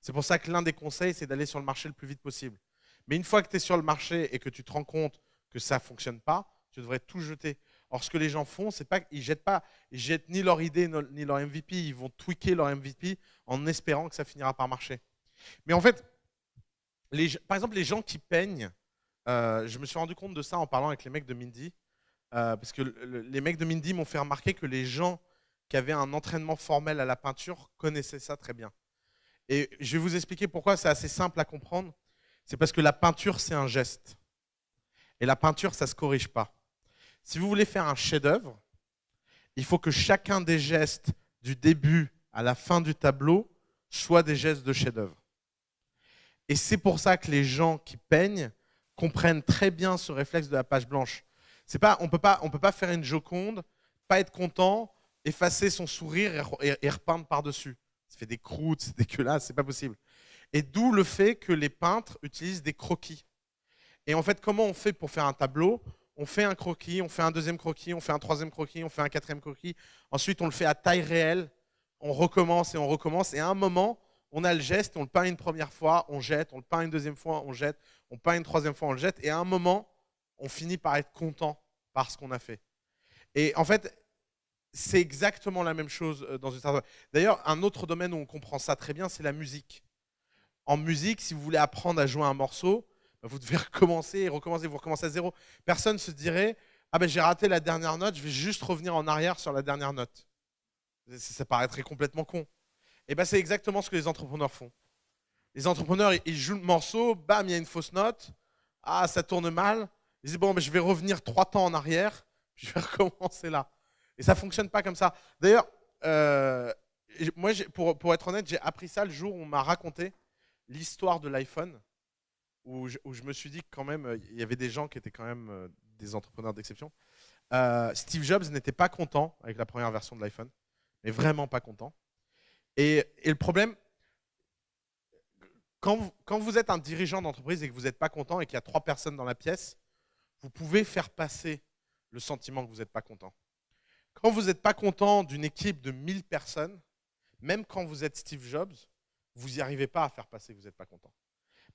C'est pour ça que l'un des conseils, c'est d'aller sur le marché le plus vite possible. Mais une fois que tu es sur le marché et que tu te rends compte que ça ne fonctionne pas, tu devrais tout jeter. Or, ce que les gens font, c'est pas qu'ils jettent ni leur idée ni leur MVP, ils vont tweaker leur MVP en espérant que ça finira par marcher. Mais en fait, par exemple, les gens qui peignent, je me suis rendu compte de ça en parlant avec les mecs de Mindy, parce que les mecs de Mindy m'ont fait remarquer que les gens qui avaient un entraînement formel à la peinture connaissaient ça très bien. Et je vais vous expliquer pourquoi c'est assez simple à comprendre. C'est parce que la peinture, c'est un geste. Et la peinture, ça ne se corrige pas. Si vous voulez faire un chef-d'œuvre, il faut que chacun des gestes du début à la fin du tableau soient des gestes de chef-d'œuvre. Et c'est pour ça que les gens qui peignent comprennent très bien ce réflexe de la page blanche. On peut pas faire une Joconde, pas être content, effacer son sourire et repeindre par-dessus. Ça fait des croûtes, c'est dégueulasse, c'est pas possible. Et d'où le fait que les peintres utilisent des croquis. Et en fait, comment on fait pour faire un tableau? On fait un croquis, on fait un deuxième croquis, on fait un troisième croquis, on fait un quatrième croquis. Ensuite, on le fait à taille réelle. On recommence et on recommence. Et à un moment, on a le geste, on le peint une première fois, on jette, on le peint une deuxième fois, on jette, on peint une troisième fois, on le jette. Et à un moment, on finit par être content par ce qu'on a fait. Et en fait, c'est exactement la même chose dans une startup. D'ailleurs, un autre domaine où on comprend ça très bien, c'est la musique. En musique, si vous voulez apprendre à jouer un morceau, vous devez recommencer et recommencer, vous recommencez à zéro. Personne ne se dirait « Ah ben j'ai raté la dernière note, je vais juste revenir en arrière sur la dernière note. » Ça paraîtrait complètement con. Et ben c'est exactement ce que les entrepreneurs font. Les entrepreneurs, ils jouent le morceau, bam, il y a une fausse note, ah ça tourne mal, ils disent « Bon, ben, je vais revenir 3 temps en arrière, je vais recommencer là. » Et ça ne fonctionne pas comme ça. D'ailleurs, moi, pour être honnête, j'ai appris ça le jour où on m'a raconté l'histoire de l'iPhone, où je me suis dit que quand même, il y avait des gens qui étaient quand même des entrepreneurs d'exception. Steve Jobs n'était pas content avec la première version de l'iPhone, mais vraiment pas content. Et le problème, quand vous êtes un dirigeant d'entreprise et que vous n'êtes pas content et qu'il y a 3 personnes dans la pièce, vous pouvez faire passer le sentiment que vous n'êtes pas content. Quand vous n'êtes pas content d'une équipe de 1000 personnes, même quand vous êtes Steve Jobs, vous n'y arrivez pas à faire passer que vous n'êtes pas content.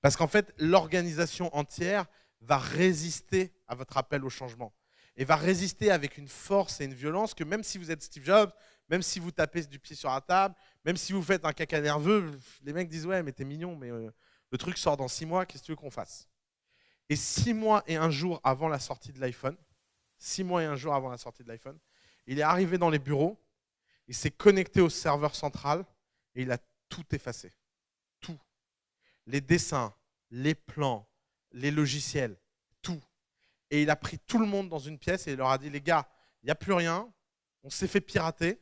Parce qu'en fait, l'organisation entière va résister à votre appel au changement. Et va résister avec une force et une violence que même si vous êtes Steve Jobs, même si vous tapez du pied sur la table, même si vous faites un caca nerveux, les mecs disent « Ouais, mais t'es mignon, mais le truc sort dans 6 mois, qu'est-ce que tu veux qu'on fasse ?» Et 6 mois et 1 jour avant la sortie de l'iPhone, 6 mois et 1 jour avant la sortie de l'iPhone, il est arrivé dans les bureaux, il s'est connecté au serveur central et il a tout effacé. Tout. Les dessins, les plans, les logiciels, tout. Et il a pris tout le monde dans une pièce et il leur a dit « Les gars, il n'y a plus rien, on s'est fait pirater,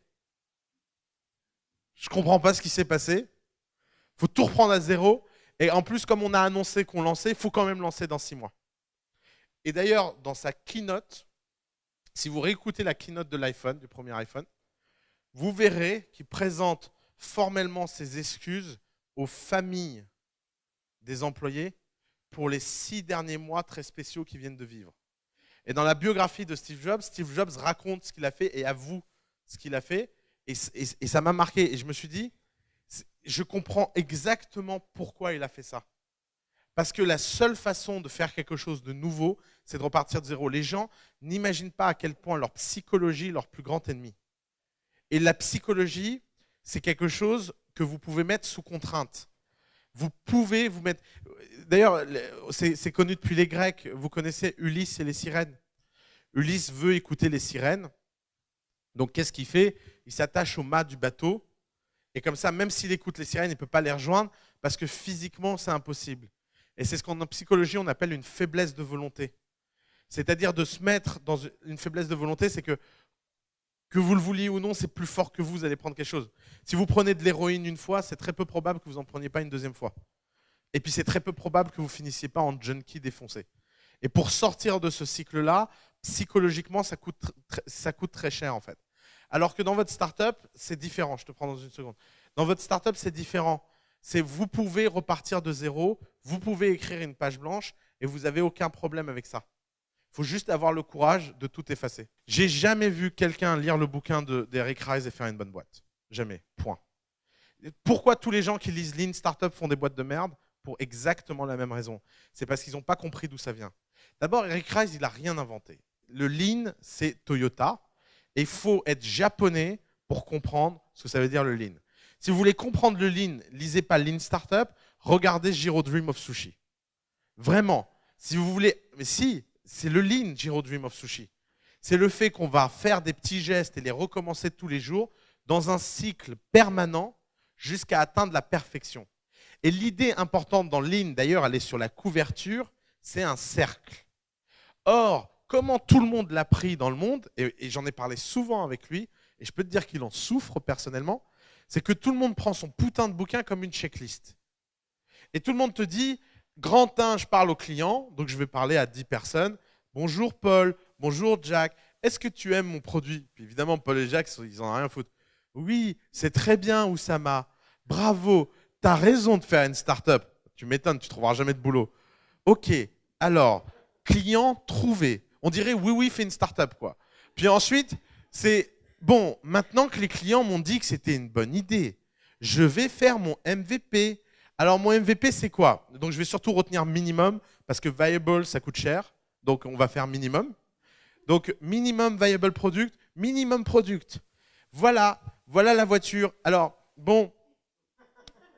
je ne comprends pas ce qui s'est passé, il faut tout reprendre à zéro, et en plus, comme on a annoncé qu'on lançait, il faut quand même lancer dans 6 mois. » Et d'ailleurs, dans sa keynote, si vous réécoutez la keynote de l'iPhone, du premier iPhone, vous verrez qu'il présente formellement ses excuses aux familles des employés pour les 6 derniers mois très spéciaux qu'ils viennent de vivre. Et dans la biographie de Steve Jobs raconte ce qu'il a fait et avoue ce qu'il a fait. Et ça m'a marqué. Et je me suis dit, je comprends exactement pourquoi il a fait ça. Parce que la seule façon de faire quelque chose de nouveau, c'est de repartir de zéro. Les gens n'imaginent pas à quel point leur psychologie est leur plus grand ennemi. Et la psychologie, c'est quelque chose que vous pouvez mettre sous contrainte. Vous pouvez vous mettre... D'ailleurs, c'est connu depuis les Grecs. Vous connaissez Ulysse et les sirènes. Ulysse veut écouter les sirènes. Donc, qu'est-ce qu'il fait? Il s'attache au mât du bateau. Et comme ça, même s'il écoute les sirènes, il ne peut pas les rejoindre parce que physiquement, c'est impossible. Et c'est ce qu'en psychologie, on appelle une faiblesse de volonté. C'est-à-dire de se mettre dans une faiblesse de volonté, c'est que vous le vouliez ou non, c'est plus fort que vous allez prendre quelque chose. Si vous prenez de l'héroïne une fois, c'est très peu probable que vous n'en preniez pas une deuxième fois. Et puis c'est très peu probable que vous finissiez pas en junkie défoncé. Et pour sortir de ce cycle-là, psychologiquement, ça coûte très cher en fait. Alors que dans votre startup, c'est différent. Je te prends dans une seconde. Dans votre startup, c'est différent. Vous pouvez repartir de zéro, vous pouvez écrire une page blanche et vous n'avez aucun problème avec ça. Il faut juste avoir le courage de tout effacer. J'ai jamais vu quelqu'un lire le bouquin d'Eric Ries et faire une bonne boîte. Jamais. Point. Pourquoi tous les gens qui lisent Lean Startup font des boîtes de merde? Pour exactement la même raison. C'est parce qu'ils n'ont pas compris d'où ça vient. D'abord, Eric Ries, il n'a rien inventé. Le Lean, c'est Toyota. Et il faut être japonais pour comprendre ce que ça veut dire le Lean. Si vous voulez comprendre le Lean, lisez pas Lean Startup, regardez Jiro Dream of Sushi. Vraiment. Si vous voulez, mais si, c'est le Lean, Jiro Dream of Sushi. C'est le fait qu'on va faire des petits gestes et les recommencer tous les jours dans un cycle permanent jusqu'à atteindre la perfection. Et l'idée importante dans Lean, d'ailleurs, elle est sur la couverture, c'est un cercle. Or, comment tout le monde l'a pris dans le monde, et j'en ai parlé souvent avec lui, et je peux te dire qu'il en souffre personnellement, c'est que tout le monde prend son putain de bouquin comme une checklist. Et tout le monde te dit, grand 1, je parle au client, donc je vais parler à 10 personnes. Bonjour Paul, bonjour Jack, est-ce que tu aimes mon produit? Puis évidemment, Paul et Jack, ils en ont rien à foutre. Oui, c'est très bien, Oussama. Bravo, tu as raison de faire une start-up. Tu m'étonnes, tu ne trouveras jamais de boulot. Ok, alors, client trouvé. On dirait oui, fais une start-up, quoi. Puis ensuite, c'est bon, maintenant que les clients m'ont dit que c'était une bonne idée, je vais faire mon MVP. Alors, mon MVP, c'est quoi? Donc, je vais surtout retenir minimum, parce que viable, ça coûte cher. Donc, on va faire minimum. Donc, minimum viable product, minimum product. Voilà la voiture. Alors, bon,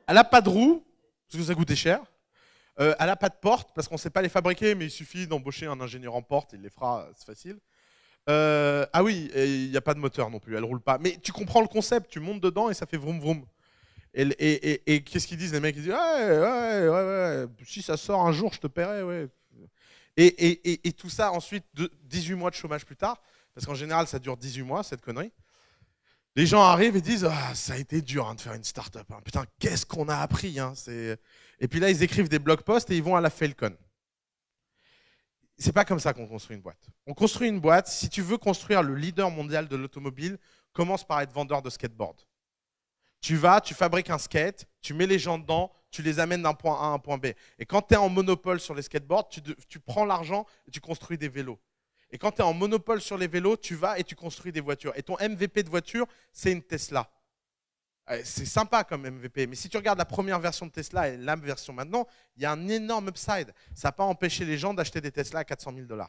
elle n'a pas de roue, parce que ça coûtait cher. Elle n'a pas de porte, parce qu'on ne sait pas les fabriquer, mais il suffit d'embaucher un ingénieur en porte, il les fera, c'est facile. Ah oui, il n'y a pas de moteur non plus, elle ne roule pas. Mais tu comprends le concept, tu montes dedans et ça fait vroom vroom. Et qu'est-ce qu'ils disent les mecs? Ils disent ouais, si ça sort un jour, je te paierai, ouais. Et tout ça, ensuite, 18 mois de chômage plus tard, parce qu'en général, ça dure 18 mois, cette connerie. Les gens arrivent et disent ah, ça a été dur de faire une start-up. Hein. Putain, qu'est-ce qu'on a appris hein. Et puis là, ils écrivent des blog posts et ils vont à la Falcon. C'est pas comme ça qu'on construit une boîte. On construit une boîte, si tu veux construire le leader mondial de l'automobile, commence par être vendeur de skateboard. Tu fabriques un skate, tu mets les gens dedans, tu les amènes d'un point A à un point B. Et quand tu es en monopole sur les skateboards, tu prends l'argent et tu construis des vélos. Et quand tu es en monopole sur les vélos, tu vas et tu construis des voitures. Et ton MVP de voiture, c'est une Tesla. C'est sympa comme MVP, mais si tu regardes la première version de Tesla et la version maintenant, il y a un énorme upside. Ça n'a pas empêché les gens d'acheter des Tesla à 400 000 $,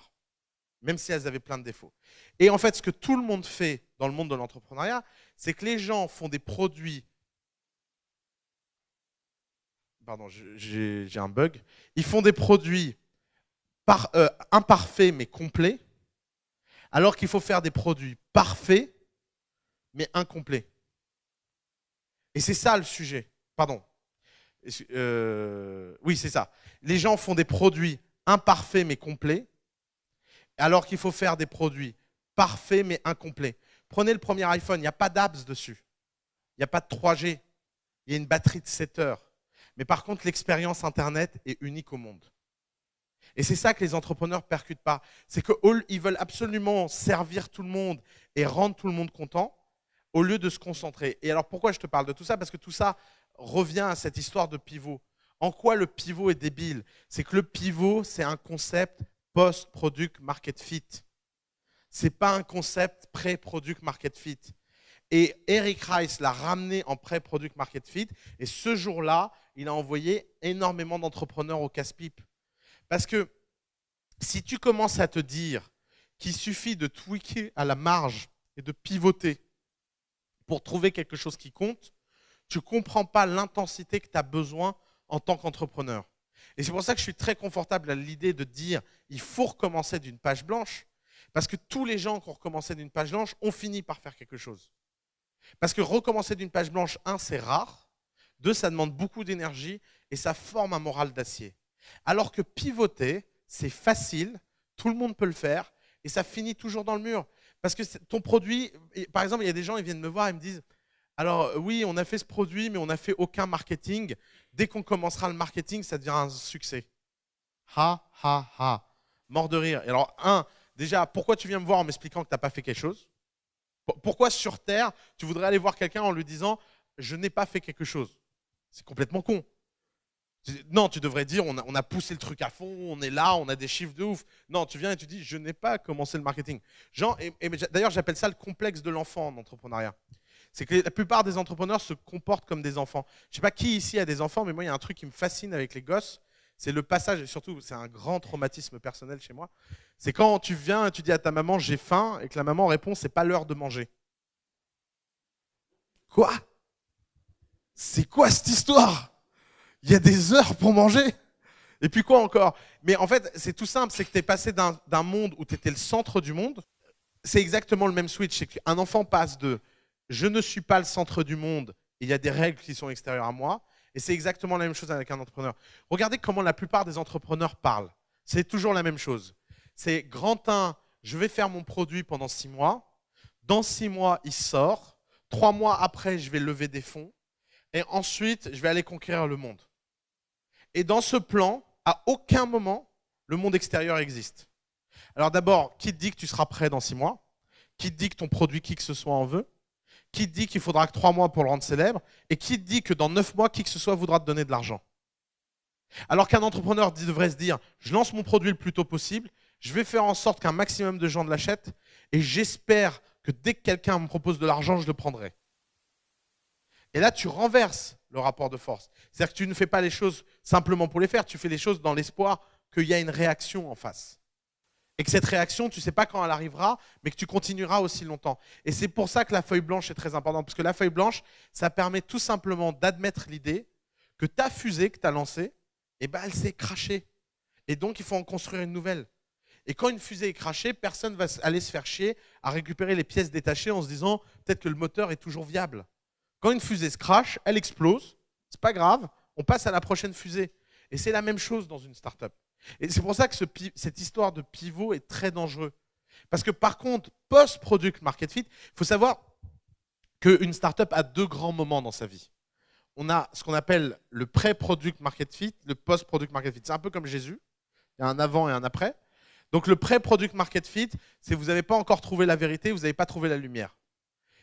même si elles avaient plein de défauts. Et en fait, ce que tout le monde fait dans le monde de l'entrepreneuriat, c'est que les gens font des produits... Pardon, j'ai un bug. Ils font des produits imparfaits mais complets, alors qu'il faut faire des produits parfaits mais incomplets. Et c'est ça le sujet. Pardon. Oui, c'est ça. Les gens font des produits imparfaits mais complets, alors qu'il faut faire des produits parfaits mais incomplets. Prenez le premier iPhone, il n'y a pas d'apps dessus. Il n'y a pas de 3G. Il y a une batterie de 7 heures. Mais par contre, l'expérience Internet est unique au monde. Et c'est ça que les entrepreneurs ne percutent pas. C'est qu'ils veulent absolument servir tout le monde et rendre tout le monde content, au lieu de se concentrer. Et alors pourquoi je te parle de tout ça? Parce que tout ça revient à cette histoire de pivot. En quoi le pivot est débile? C'est que le pivot, c'est un concept post-product market fit. Ce n'est pas un concept pré-product market fit. Et Eric Ries l'a ramené en pré-product market fit. Et ce jour-là, il a envoyé énormément d'entrepreneurs au casse-pipe. Parce que si tu commences à te dire qu'il suffit de tweaker à la marge et de pivoter pour trouver quelque chose qui compte, tu ne comprends pas l'intensité que tu as besoin en tant qu'entrepreneur. Et c'est pour ça que je suis très confortable à l'idée de dire il faut recommencer d'une page blanche, parce que tous les gens qui ont recommencé d'une page blanche ont fini par faire quelque chose. Parce que recommencer d'une page blanche, 1, c'est rare, 2, ça demande beaucoup d'énergie et ça forme un moral d'acier. Alors que pivoter, c'est facile, tout le monde peut le faire et ça finit toujours dans le mur. Parce que ton produit, par exemple, il y a des gens, ils viennent me voir et me disent alors oui, on a fait ce produit, mais on n'a fait aucun marketing. Dès qu'on commencera le marketing, ça devient un succès. Ha, ha, ha. Mort de rire. Et alors, déjà, pourquoi tu viens me voir en m'expliquant que tu n'as pas fait quelque chose? Pourquoi sur Terre, tu voudrais aller voir quelqu'un en lui disant je n'ai pas fait quelque chose? C'est complètement con. Non, tu devrais dire, on a poussé le truc à fond, on est là, on a des chiffres de ouf. Non, tu viens et tu dis, je n'ai pas commencé le marketing. D'ailleurs, j'appelle ça le complexe de l'enfant en entrepreneuriat. C'est que la plupart des entrepreneurs se comportent comme des enfants. Je ne sais pas qui ici a des enfants, mais moi, il y a un truc qui me fascine avec les gosses, c'est le passage, et surtout, c'est un grand traumatisme personnel chez moi. C'est quand tu viens et tu dis à ta maman, j'ai faim, et que la maman répond, c'est pas l'heure de manger. Quoi? C'est quoi cette histoire? Il y a des heures pour manger? Et puis quoi encore? Mais en fait, c'est tout simple, c'est que tu es passé d'un monde où tu étais le centre du monde. C'est exactement le même switch. C'est qu'un enfant passe de je ne suis pas le centre du monde, et il y a des règles qui sont extérieures à moi. Et c'est exactement la même chose avec un entrepreneur. Regardez comment la plupart des entrepreneurs parlent. C'est toujours la même chose. C'est grand 1, je vais faire mon produit pendant 6 mois. Dans 6 mois, il sort. 3 mois après, je vais lever des fonds. Et ensuite, je vais aller conquérir le monde. Et dans ce plan, à aucun moment, le monde extérieur existe. Alors d'abord, qui te dit que tu seras prêt dans 6 mois? Qui te dit que ton produit, qui que ce soit, en veut? Qui te dit qu'il faudra que 3 mois pour le rendre célèbre? Et qui te dit que dans 9 mois, qui que ce soit voudra te donner de l'argent? Alors qu'un entrepreneur devrait se dire, je lance mon produit le plus tôt possible, je vais faire en sorte qu'un maximum de gens l'achètent, et j'espère que dès que quelqu'un me propose de l'argent, je le prendrai. Et là, tu renverses le rapport de force. C'est-à-dire que tu ne fais pas les choses simplement pour les faire, tu fais les choses dans l'espoir qu'il y a une réaction en face. Et que cette réaction, tu ne sais pas quand elle arrivera, mais que tu continueras aussi longtemps. Et c'est pour ça que la feuille blanche est très importante. Parce que la feuille blanche, ça permet tout simplement d'admettre l'idée que ta fusée que tu as lancée, eh ben, elle s'est crachée. Et donc, il faut en construire une nouvelle. Et quand une fusée est crachée, personne ne va aller se faire chier à récupérer les pièces détachées en se disant peut-être que le moteur est toujours viable. Quand une fusée se crache, elle explose, c'est pas grave, on passe à la prochaine fusée. Et c'est la même chose dans une startup. Et c'est pour ça que cette histoire de pivot est très dangereux. Parce que par contre, post-product market fit, il faut savoir qu'une startup a 2 grands moments dans sa vie. On a ce qu'on appelle le pré-product market fit, le post-product market fit. C'est un peu comme Jésus, il y a un avant et un après. Donc le pré-product market fit, c'est que vous n'avez pas encore trouvé la vérité, vous n'avez pas trouvé la lumière.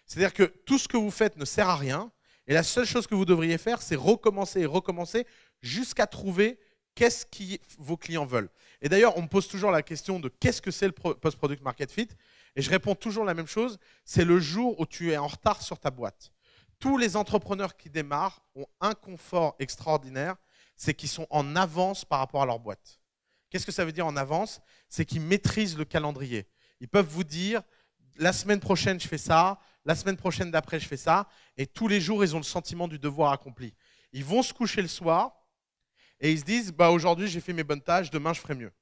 C'est-à-dire que tout ce que vous faites ne sert à rien, et la seule chose que vous devriez faire, c'est recommencer et recommencer jusqu'à trouver qu'est-ce que vos clients veulent. Et d'ailleurs, on me pose toujours la question de qu'est-ce que c'est le post-product market fit, et je réponds toujours la même chose, c'est le jour où tu es en retard sur ta boîte. Tous les entrepreneurs qui démarrent ont un confort extraordinaire, c'est qu'ils sont en avance par rapport à leur boîte. Qu'est-ce que ça veut dire en avance? C'est qu'ils maîtrisent le calendrier. Ils peuvent vous dire, la semaine prochaine, je fais ça, la semaine prochaine d'après, je fais ça, et tous les jours, ils ont le sentiment du devoir accompli. Ils vont se coucher le soir, et ils se disent, bah, aujourd'hui, j'ai fait mes bonnes tâches, demain, je ferai mieux.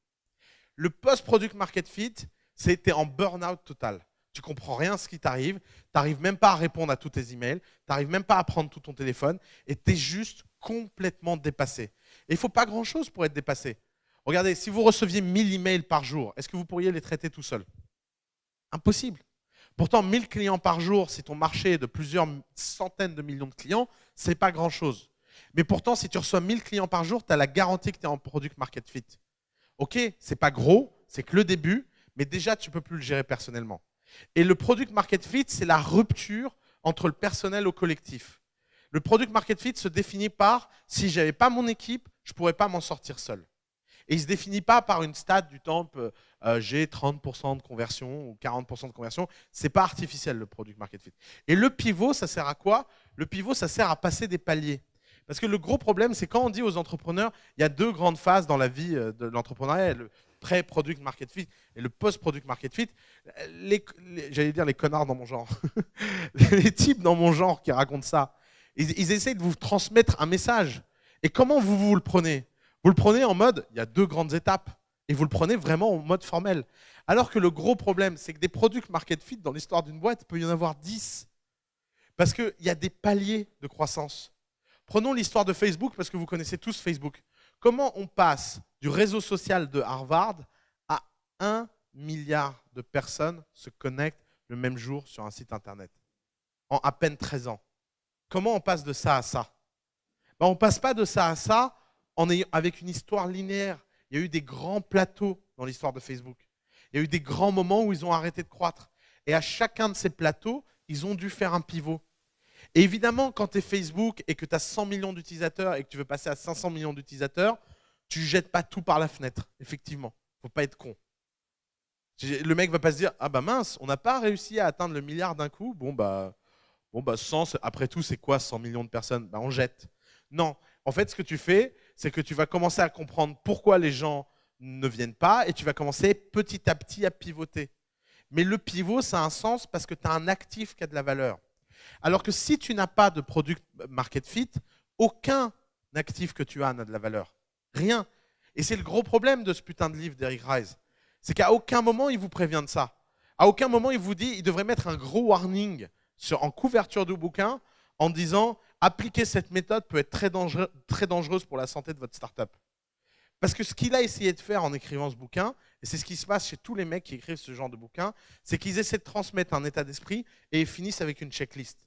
Le post-product market fit, c'était en burn-out total. Tu ne comprends rien à ce qui t'arrive, tu n'arrives même pas à répondre à tous tes emails, tu n'arrives même pas à prendre tout ton téléphone, et tu es juste complètement dépassé. Et il ne faut pas grand-chose pour être dépassé. Regardez, si vous receviez 1000 emails par jour, est-ce que vous pourriez les traiter tout seul? Impossible. Pourtant, 1000 clients par jour, si ton marché est de plusieurs centaines de millions de clients, ce n'est pas grand-chose. Mais pourtant, si tu reçois 1000 clients par jour, tu as la garantie que tu es en product market fit. Ok, c'est pas gros, c'est que le début, mais déjà, tu ne peux plus le gérer personnellement. Et le product market fit, c'est la rupture entre le personnel au collectif. Le product market fit se définit par si je n'avais pas mon équipe, je ne pourrais pas m'en sortir seul. Et il ne se définit pas par une stat du type j'ai 30% de conversion ou 40% de conversion. Ce n'est pas artificiel le product market fit. Et le pivot, ça sert à quoi? Le pivot, ça sert à passer des paliers. Parce que le gros problème, c'est quand on dit aux entrepreneurs, il y a 2 grandes phases dans la vie de l'entrepreneuriat, le pré-product market fit et le post-product market fit. J'allais dire les connards dans mon genre, les types dans mon genre qui racontent ça, ils essayent de vous transmettre un message. Et comment vous le prenez? Vous le prenez en mode, il y a 2 grandes étapes, et vous le prenez vraiment en mode formel. Alors que le gros problème, c'est que des product market fit, dans l'histoire d'une boîte, il peut y en avoir 10. Parce qu'il y a des paliers de croissance. Prenons l'histoire de Facebook, parce que vous connaissez tous Facebook. Comment on passe du réseau social de Harvard à 1 milliard de personnes se connectent le même jour sur un site internet, en à peine 13 ans? Comment on passe de ça à ça? On ne passe pas de ça à ça avec une histoire linéaire. Il y a eu des grands plateaux dans l'histoire de Facebook. Il y a eu des grands moments où ils ont arrêté de croître. Et à chacun de ces plateaux, ils ont dû faire un pivot. Et évidemment, quand tu es Facebook et que tu as 100 millions d'utilisateurs et que tu veux passer à 500 millions d'utilisateurs, tu ne jettes pas tout par la fenêtre, effectivement. Il ne faut pas être con. Le mec ne va pas se dire « Ah bah mince, on n'a pas réussi à atteindre le milliard d'un coup. Bon bah 100, après tout, c'est quoi 100 millions de personnes? Bah on jette. » Non. En fait, ce que tu fais, c'est que tu vas commencer à comprendre pourquoi les gens ne viennent pas et tu vas commencer petit à petit à pivoter. Mais le pivot, ça a un sens parce que tu as un actif qui a de la valeur. Alors que si tu n'as pas de product market fit, aucun actif que tu as n'a de la valeur. Rien. Et c'est le gros problème de ce putain de livre d'Eric Ries. C'est qu'à aucun moment, il vous prévient de ça. À aucun moment, il vous dit, il devrait mettre un gros warning en couverture du bouquin en disant « Appliquer cette méthode peut être très dangereuse pour la santé de votre startup. » Parce que ce qu'il a essayé de faire en écrivant ce bouquin, et c'est ce qui se passe chez tous les mecs qui écrivent ce genre de bouquin, c'est qu'ils essaient de transmettre un état d'esprit et ils finissent avec une checklist.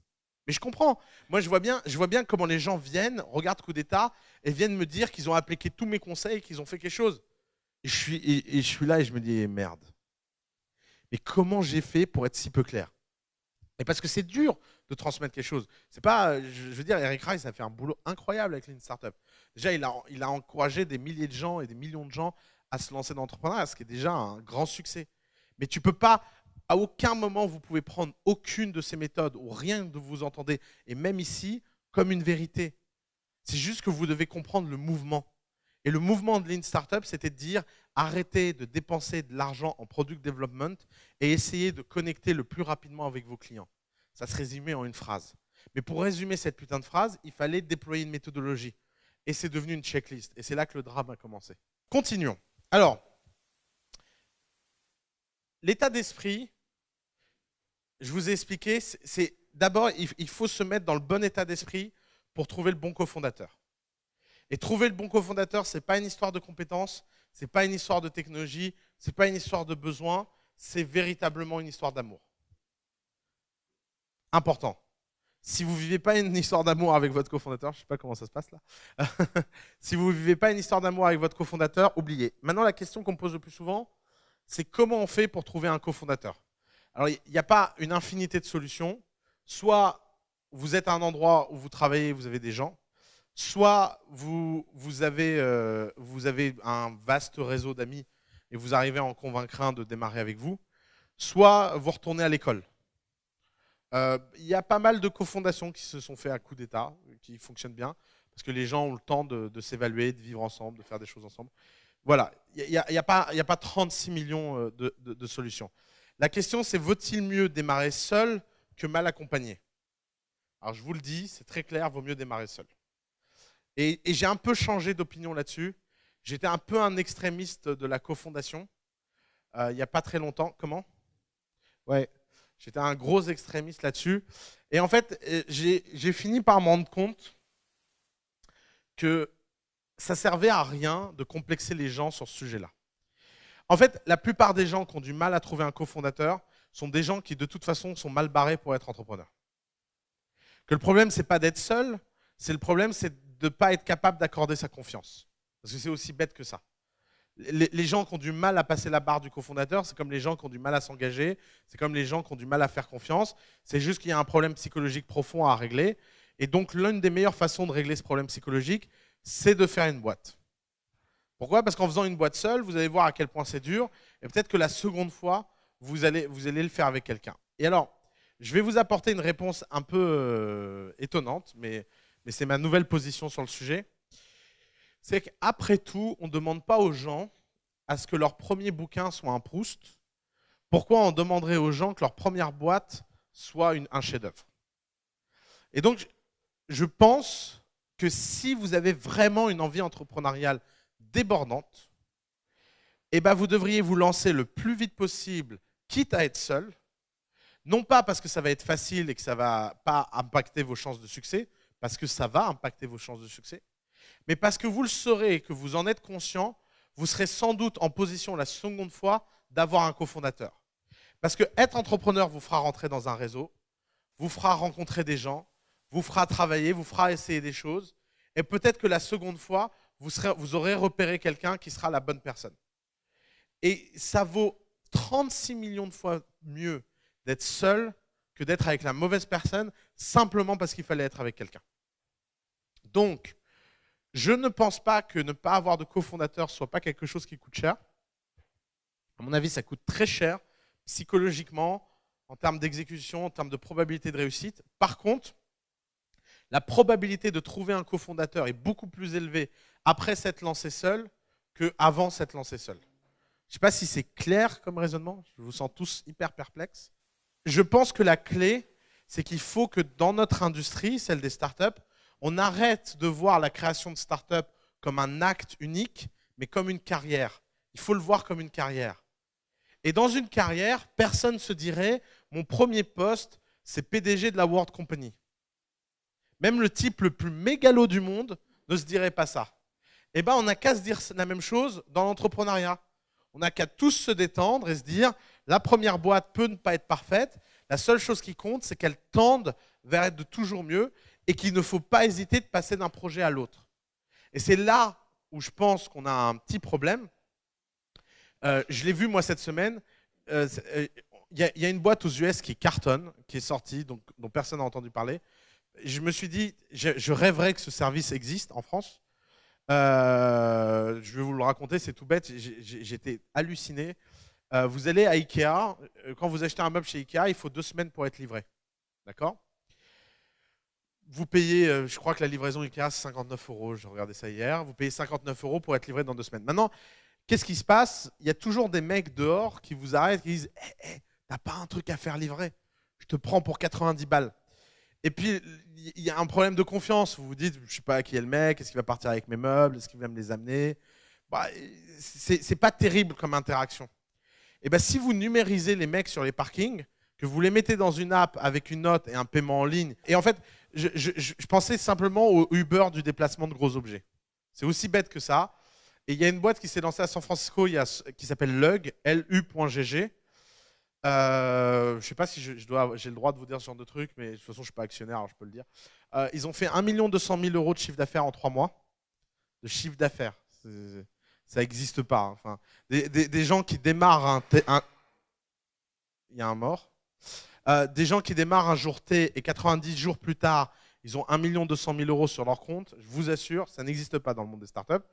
Mais je comprends. Moi, je vois bien comment les gens viennent, regardent Coup d'État et viennent me dire qu'ils ont appliqué tous mes conseils, qu'ils ont fait quelque chose. Et je suis là et je me dis merde. Mais comment j'ai fait pour être si peu clair? Et parce que c'est dur de transmettre quelque chose. C'est pas, je veux dire, Eric Ries a fait un boulot incroyable avec Lean Startup. Déjà, il a encouragé des milliers de gens et des millions de gens à se lancer dans l'entrepreneuriat, ce qui est déjà un grand succès. Mais tu peux pas, à aucun moment, vous pouvez prendre aucune de ces méthodes ou rien de vous entendez, et même ici, comme une vérité. C'est juste que vous devez comprendre le mouvement. Et le mouvement de Lean Startup, c'était de dire arrêtez de dépenser de l'argent en product development et essayez de connecter le plus rapidement avec vos clients. Ça se résumait en une phrase. Mais pour résumer cette putain de phrase, il fallait déployer une méthodologie. Et c'est devenu une checklist. Et c'est là que le drame a commencé. Continuons. Alors, l'état d'esprit, je vous ai expliqué, c'est d'abord, il faut se mettre dans le bon état d'esprit pour trouver le bon cofondateur. Et trouver le bon cofondateur, ce n'est pas une histoire de compétences, ce n'est pas une histoire de technologie, ce n'est pas une histoire de besoin, c'est véritablement une histoire d'amour. Important. Si vous ne vivez pas une histoire d'amour avec votre cofondateur, je ne sais pas comment ça se passe là, si vous ne vivez pas une histoire d'amour avec votre cofondateur, oubliez. Maintenant, la question qu'on me pose le plus souvent, c'est comment on fait pour trouver un cofondateur? Alors, il n'y a pas une infinité de solutions. Soit vous êtes à un endroit où vous travaillez, vous avez des gens, soit vous avez un vaste réseau d'amis et vous arrivez à en convaincre un de démarrer avec vous, soit vous retournez à l'école. Il y a pas mal de cofondations qui se sont faites à coup d'État, qui fonctionnent bien, parce que les gens ont le temps de s'évaluer, de vivre ensemble, de faire des choses ensemble. Voilà, il n'y a pas 36 millions de solutions. La question, c'est vaut-il mieux démarrer seul que mal accompagné? Alors je vous le dis, c'est très clair, vaut mieux démarrer seul. Et j'ai un peu changé d'opinion là-dessus. J'étais un peu un extrémiste de la cofondation il n'y a pas très longtemps. Comment? Ouais, j'étais un gros extrémiste là-dessus. Et en fait, j'ai fini par me rendre compte que ça servait à rien de complexer les gens sur ce sujet-là. En fait, la plupart des gens qui ont du mal à trouver un cofondateur sont des gens qui, de toute façon, sont mal barrés pour être entrepreneurs. Que le problème, c'est pas d'être seul, le problème, c'est de ne pas être capable d'accorder sa confiance. Parce que c'est aussi bête que ça. Les gens qui ont du mal à passer la barre du cofondateur, c'est comme les gens qui ont du mal à s'engager, c'est comme les gens qui ont du mal à faire confiance. C'est juste qu'il y a un problème psychologique profond à régler. Et donc, l'une des meilleures façons de régler ce problème psychologique, c'est de faire une boîte. Pourquoi? Parce qu'en faisant une boîte seule, vous allez voir à quel point c'est dur. Et peut-être que la seconde fois, vous allez le faire avec quelqu'un. Et alors, je vais vous apporter une réponse un peu étonnante, mais c'est ma nouvelle position sur le sujet. C'est qu'après tout, on ne demande pas aux gens à ce que leur premier bouquin soit un Proust. Pourquoi on demanderait aux gens que leur première boîte soit un chef-d'œuvre? Et donc, je pense que si vous avez vraiment une envie entrepreneuriale débordante, eh ben vous devriez vous lancer le plus vite possible, quitte à être seul. Non pas parce que ça va être facile et que ça ne va pas impacter vos chances de succès, parce que ça va impacter vos chances de succès, mais parce que vous le saurez et que vous en êtes conscient, vous serez sans doute en position la seconde fois d'avoir un cofondateur. Parce que être entrepreneur vous fera rentrer dans un réseau, vous fera rencontrer des gens, vous fera travailler, vous fera essayer des choses, et peut-être que la seconde fois, vous aurez repéré quelqu'un qui sera la bonne personne. Et ça vaut 36 millions de fois mieux d'être seul que d'être avec la mauvaise personne simplement parce qu'il fallait être avec quelqu'un. Donc, je ne pense pas que ne pas avoir de cofondateur soit pas quelque chose qui coûte cher. À mon avis, ça coûte très cher psychologiquement, en termes d'exécution, en termes de probabilité de réussite. Par contre, la probabilité de trouver un cofondateur est beaucoup plus élevée après s'être lancé seul qu'avant s'être lancé seul. Je ne sais pas si c'est clair comme raisonnement, je vous sens tous hyper perplexes. Je pense que la clé, c'est qu'il faut que dans notre industrie, celle des startups, on arrête de voir la création de startups comme un acte unique, mais comme une carrière. Il faut le voir comme une carrière. Et dans une carrière, personne ne se dirait « mon premier poste, c'est PDG de la World Company ». Même le type le plus mégalo du monde ne se dirait pas ça. Eh bien, on n'a qu'à se dire la même chose dans l'entrepreneuriat. On n'a qu'à tous se détendre et se dire « la première boîte peut ne pas être parfaite, la seule chose qui compte, c'est qu'elle tende vers être de toujours mieux et qu'il ne faut pas hésiter de passer d'un projet à l'autre. » Et c'est là où je pense qu'on a un petit problème. Je l'ai vu moi cette semaine. Il y a une boîte aux US qui cartonne, qui est sortie, dont personne n'a entendu parler. Je me suis dit, je rêverais que ce service existe en France. Je vais vous le raconter, c'est tout bête. J'étais halluciné. Vous allez à Ikea. Quand vous achetez un meuble chez Ikea, il faut 2 semaines pour être livré. D'accord ? Vous payez, je crois que la livraison Ikea, c'est 59 €. J'ai regardé ça hier. Vous payez 59 € pour être livré dans 2 semaines. Maintenant, qu'est-ce qui se passe? Il y a toujours des mecs dehors qui vous arrêtent, qui disent hey, t'as pas un truc à faire livrer? Je te prends pour 90 balles. Et puis, il y a un problème de confiance. Vous vous dites, je ne sais pas qui est le mec, est-ce qu'il va partir avec mes meubles, est-ce qu'il va me les amener? Bah, c'est pas terrible comme interaction. Et ben, si vous numérisez les mecs sur les parkings, que vous les mettez dans une app avec une note et un paiement en ligne, et en fait, je pensais simplement au Uber du déplacement de gros objets. C'est aussi bête que ça. Et il y a une boîte qui s'est lancée à San Francisco qui s'appelle Lug, LU.GG. Je ne sais pas si j'ai le droit de vous dire ce genre de truc, mais de toute façon, je ne suis pas actionnaire, alors je peux le dire. Ils ont fait 1 200 000 € de chiffre d'affaires en 3 mois. De chiffre d'affaires. Ça n'existe pas. Hein. Enfin, des gens qui démarrent il y a un mort. Des gens qui démarrent un jour T et 90 jours plus tard, ils ont 1 200 000 € sur leur compte. Je vous assure, ça n'existe pas dans le monde des startups.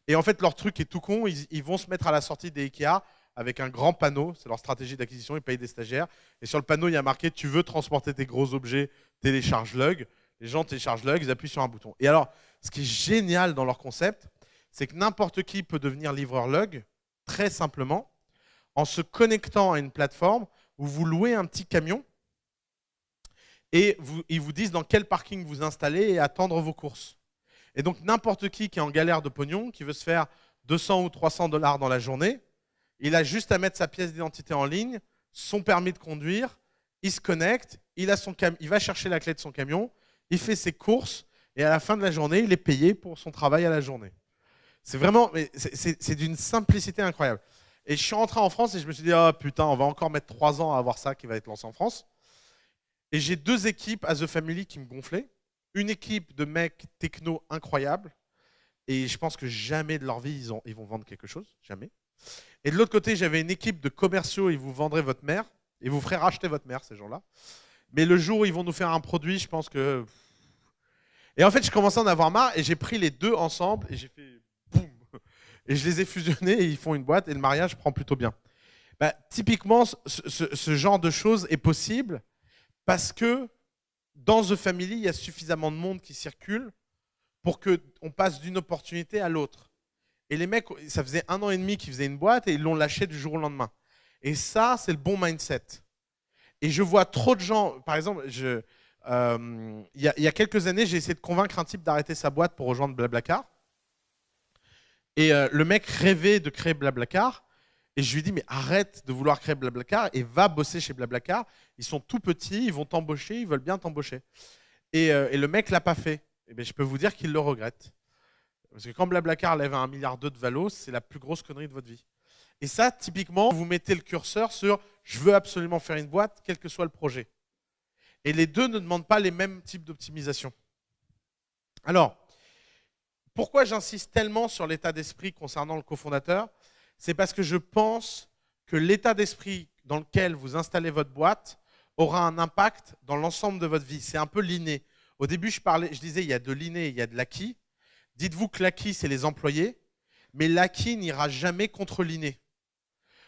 Et en fait, leur truc est tout con. Ils vont se mettre à la sortie des Ikea avec un grand panneau, c'est leur stratégie d'acquisition, ils payent des stagiaires. Et sur le panneau, il y a marqué « Tu veux transporter tes gros objets, télécharge Lug ». Les gens téléchargent Lug, ils appuient sur un bouton. Et alors, ce qui est génial dans leur concept, c'est que n'importe qui peut devenir livreur Lug, très simplement, en se connectant à une plateforme où vous louez un petit camion et ils vous disent dans quel parking vous installez et attendre vos courses. Et donc, n'importe qui est en galère de pognon, qui veut se faire 200 ou 300 $ dans la journée, il a juste à mettre sa pièce d'identité en ligne, son permis de conduire, il se connecte, il va chercher la clé de son camion, il fait ses courses et à la fin de la journée, il est payé pour son travail à la journée. C'est vraiment, c'est d'une simplicité incroyable. Et je suis rentré en France et je me suis dit, oh putain, on va encore mettre 3 ans à avoir ça qui va être lancé en France. Et j'ai 2 équipes à The Family qui me gonflaient. Une équipe de mecs techno incroyables. Et je pense que jamais de leur vie, ils vont vendre quelque chose. Jamais. Et de l'autre côté, j'avais une équipe de commerciaux, ils vous vendraient votre mère, ils vous feraient racheter votre mère, ces gens-là. Mais le jour où ils vont nous faire un produit, je pense que... Et en fait, je commençais à en avoir marre et j'ai pris les 2 ensemble et j'ai fait boum. Et je les ai fusionnés et ils font une boîte et le mariage prend plutôt bien. Bah, typiquement, ce genre de choses est possible parce que dans The Family, il y a suffisamment de monde qui circule pour qu'on passe d'une opportunité à l'autre. Et les mecs, ça faisait 1 an et demi qu'ils faisaient une boîte et ils l'ont lâché du jour au lendemain. Et ça, c'est le bon mindset. Et je vois trop de gens, par exemple, il y a quelques années, j'ai essayé de convaincre un type d'arrêter sa boîte pour rejoindre Blablacar. Et le mec rêvait de créer Blablacar. Et je lui dis, mais arrête de vouloir créer Blablacar et va bosser chez Blablacar. Ils sont tout petits, ils vont t'embaucher, ils veulent bien t'embaucher. Et le mec l'a pas fait. Et bien, je peux vous dire qu'il le regrette. Parce que quand Blablacar lève 1,2 milliard de valo, c'est la plus grosse connerie de votre vie. Et ça, typiquement, vous mettez le curseur sur « je veux absolument faire une boîte, quel que soit le projet ». Et les deux ne demandent pas les mêmes types d'optimisation. Alors, pourquoi j'insiste tellement sur l'état d'esprit concernant le cofondateur? C'est parce que je pense que l'état d'esprit dans lequel vous installez votre boîte aura un impact dans l'ensemble de votre vie. C'est un peu l'inné. Au début, je disais, il y a de l'inné et il y a de l'acquis. Dites-vous que l'acquis, c'est les employés, mais l'acquis n'ira jamais contre l'inné.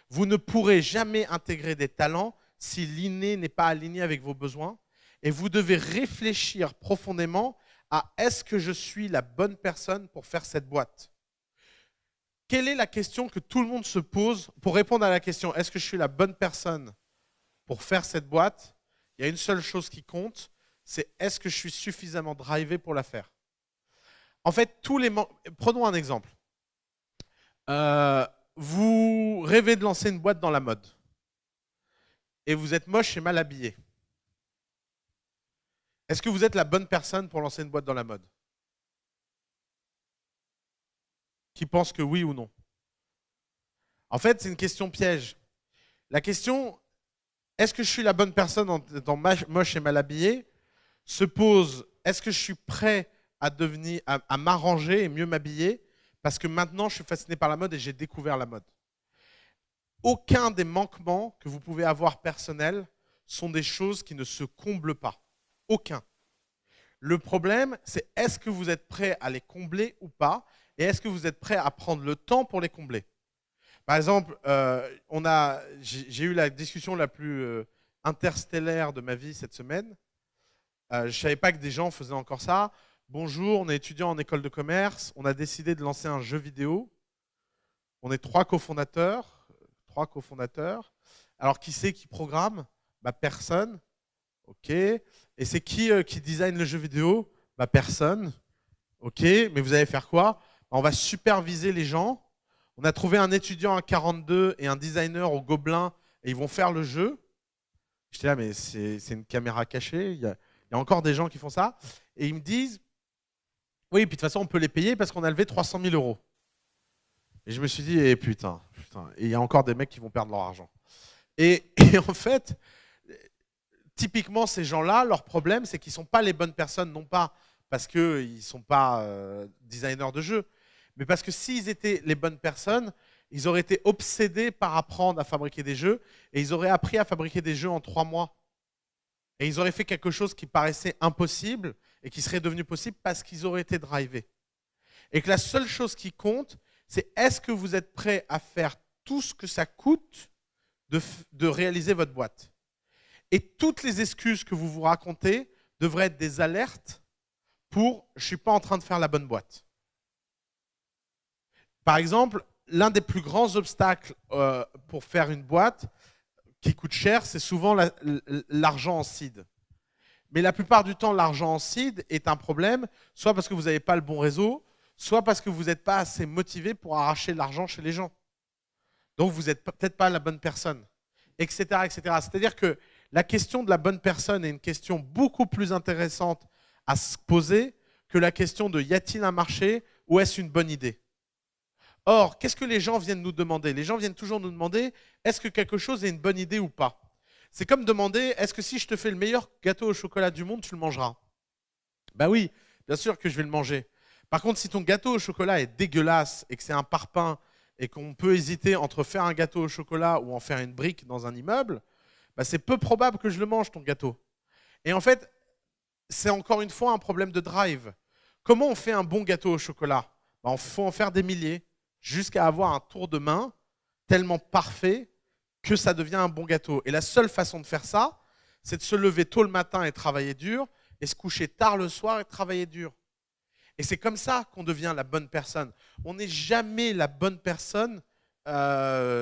Vous ne pourrez jamais intégrer des talents si l'inné n'est pas aligné avec vos besoins. Et vous devez réfléchir profondément à est-ce que je suis la bonne personne pour faire cette boîte? Quelle est la question que tout le monde se pose pour répondre à la question est-ce que je suis la bonne personne pour faire cette boîte? Il y a une seule chose qui compte, c'est est-ce que je suis suffisamment drivé pour la faire? En fait, prenons un exemple. Vous rêvez de lancer une boîte dans la mode et vous êtes moche et mal habillé. Est-ce que vous êtes la bonne personne pour lancer une boîte dans la mode? Qui pense que oui ou non? En fait, c'est une question piège. La question, est-ce que je suis la bonne personne en étant moche et mal habillé, se pose, est-ce que je suis prêt à m'arranger et mieux m'habiller parce que maintenant je suis fasciné par la mode et j'ai découvert la mode. Aucun des manquements que vous pouvez avoir personnels sont des choses qui ne se comblent pas. Aucun. Le problème, c'est est-ce que vous êtes prêt à les combler ou pas, et est-ce que vous êtes prêt à prendre le temps pour les combler. Par exemple, j'ai eu la discussion la plus interstellaire de ma vie cette semaine. Je ne savais pas que des gens faisaient encore ça. Bonjour, on est étudiant en école de commerce, on a décidé de lancer un jeu vidéo. On est trois cofondateurs. Alors, qui c'est qui programme? Personne. OK. Et c'est qui design le jeu vidéo? Personne. OK. Mais vous allez faire quoi? On va superviser les gens. On a trouvé un étudiant à 42 et un designer au Gobelin et ils vont faire le jeu. J'étais là, mais c'est une caméra cachée. Il y a encore des gens qui font ça. Et ils me disent, oui, puis de toute façon, on peut les payer parce qu'on a levé 300 000 €. Et je me suis dit, putain. Et il y a encore des mecs qui vont perdre leur argent. Et en fait, typiquement, ces gens-là, leur problème, c'est qu'ils ne sont pas les bonnes personnes, non pas parce qu'ils ne sont pas designers de jeux, mais parce que s'ils étaient les bonnes personnes, ils auraient été obsédés par apprendre à fabriquer des jeux, et ils auraient appris à fabriquer des jeux en 3 mois. Et ils auraient fait quelque chose qui paraissait impossible, et qui serait devenu possible parce qu'ils auraient été drivés. Et que la seule chose qui compte, c'est est-ce que vous êtes prêt à faire tout ce que ça coûte de réaliser votre boîte. Et toutes les excuses que vous vous racontez devraient être des alertes pour « je ne suis pas en train de faire la bonne boîte ». Par exemple, l'un des plus grands obstacles pour faire une boîte qui coûte cher, c'est souvent l'argent en seed. Mais la plupart du temps, l'argent en seed est un problème, soit parce que vous n'avez pas le bon réseau, soit parce que vous n'êtes pas assez motivé pour arracher l'argent chez les gens. Donc, vous n'êtes peut-être pas la bonne personne, etc., etc. C'est-à-dire que la question de la bonne personne est une question beaucoup plus intéressante à se poser que la question de y a-t-il un marché ou est-ce une bonne idée? Or, qu'est-ce que les gens viennent nous demander? Les gens viennent toujours nous demander est-ce que quelque chose est une bonne idée ou pas? C'est comme demander est-ce que si je te fais le meilleur gâteau au chocolat du monde, tu le mangeras? Ben oui, bien sûr que je vais le manger. Par contre, si ton gâteau au chocolat est dégueulasse et que c'est un parpaing et qu'on peut hésiter entre faire un gâteau au chocolat ou en faire une brique dans un immeuble, c'est peu probable que je le mange, ton gâteau. Et en fait, c'est encore une fois un problème de drive. Comment on fait un bon gâteau au chocolat? Il faut en faire des milliers, jusqu'à avoir un tour de main tellement parfait que ça devient un bon gâteau. Et la seule façon de faire ça, c'est de se lever tôt le matin et travailler dur, et se coucher tard le soir et travailler dur. Et c'est comme ça qu'on devient la bonne personne. On n'est jamais la bonne personne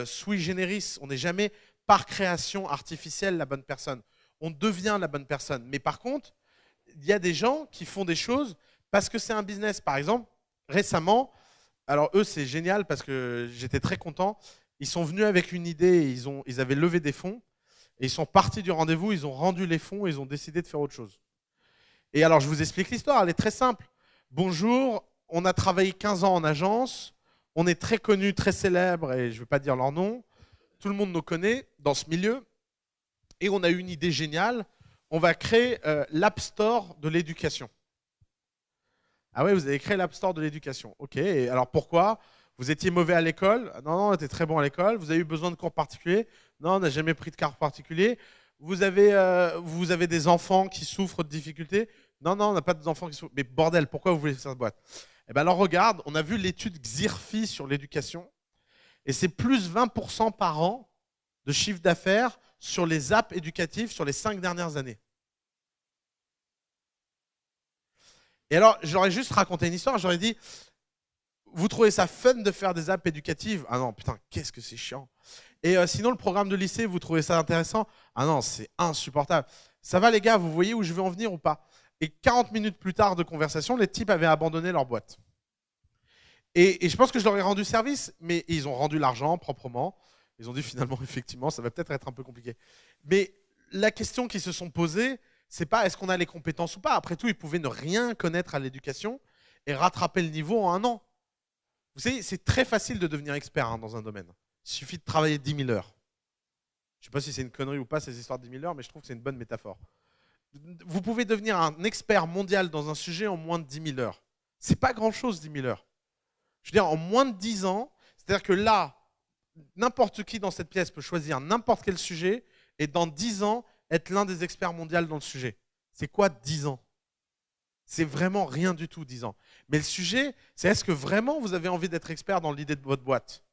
sui generis. On n'est jamais par création artificielle la bonne personne. On devient la bonne personne. Mais par contre, il y a des gens qui font des choses parce que c'est un business. Par exemple, récemment, alors eux c'est génial parce que j'étais très content. Ils sont venus avec une idée, et ils avaient levé des fonds. Et ils sont partis du rendez-vous, ils ont rendu les fonds et ils ont décidé de faire autre chose. Et alors je vous explique l'histoire, elle est très simple. Bonjour, on a travaillé 15 ans en agence, on est très connus, très célèbres, et je ne vais pas dire leur nom, tout le monde nous connaît dans ce milieu, et on a eu une idée géniale, on va créer l'App Store de l'éducation. Ah ouais, vous avez créé l'App Store de l'éducation, ok, et alors pourquoi? Vous étiez mauvais à l'école? Non, on était très bon à l'école. Vous avez eu besoin de cours particuliers? Non, on n'a jamais pris de cours particuliers. vous avez des enfants qui souffrent de difficultés? Non, non, on n'a pas d'enfants qui souffrent. Mais bordel, pourquoi vous voulez faire cette boîte? Eh bien alors regarde, on a vu l'étude Xirfi sur l'éducation, et c'est plus 20% par an de chiffre d'affaires sur les apps éducatives sur les 5 dernières années. Et alors, j'aurais juste raconté une histoire, j'aurais dit, vous trouvez ça fun de faire des apps éducatives? Ah non, putain, qu'est-ce que c'est chiant. Et sinon, le programme de lycée, vous trouvez ça intéressant? Ah non, c'est insupportable. Ça va les gars, vous voyez où je veux en venir ou pas? Et 40 minutes plus tard de conversation, les types avaient abandonné leur boîte. Et je pense que je leur ai rendu service, mais ils ont rendu l'argent proprement. Ils ont dit finalement, effectivement, ça va peut-être être un peu compliqué. Mais la question qu'ils se sont posées, c'est pas est-ce qu'on a les compétences ou pas. Après tout, ils pouvaient ne rien connaître à l'éducation et rattraper le niveau en un an. Vous savez, c'est très facile de devenir expert dans un domaine. Il suffit de travailler 10 000 heures. Je ne sais pas si c'est une connerie ou pas, ces histoires de 10 000 heures, mais je trouve que c'est une bonne métaphore. Vous pouvez devenir un expert mondial dans un sujet en moins de 10 000 heures. C'est pas grand-chose, 10 000 heures. Je veux dire, en moins de 10 ans, c'est-à-dire que là, n'importe qui dans cette pièce peut choisir n'importe quel sujet et dans 10 ans, être l'un des experts mondiaux dans le sujet. C'est quoi 10 ans? C'est vraiment rien du tout, 10 ans. Mais le sujet, c'est est-ce que vraiment vous avez envie d'être expert dans l'idée de votre boîte?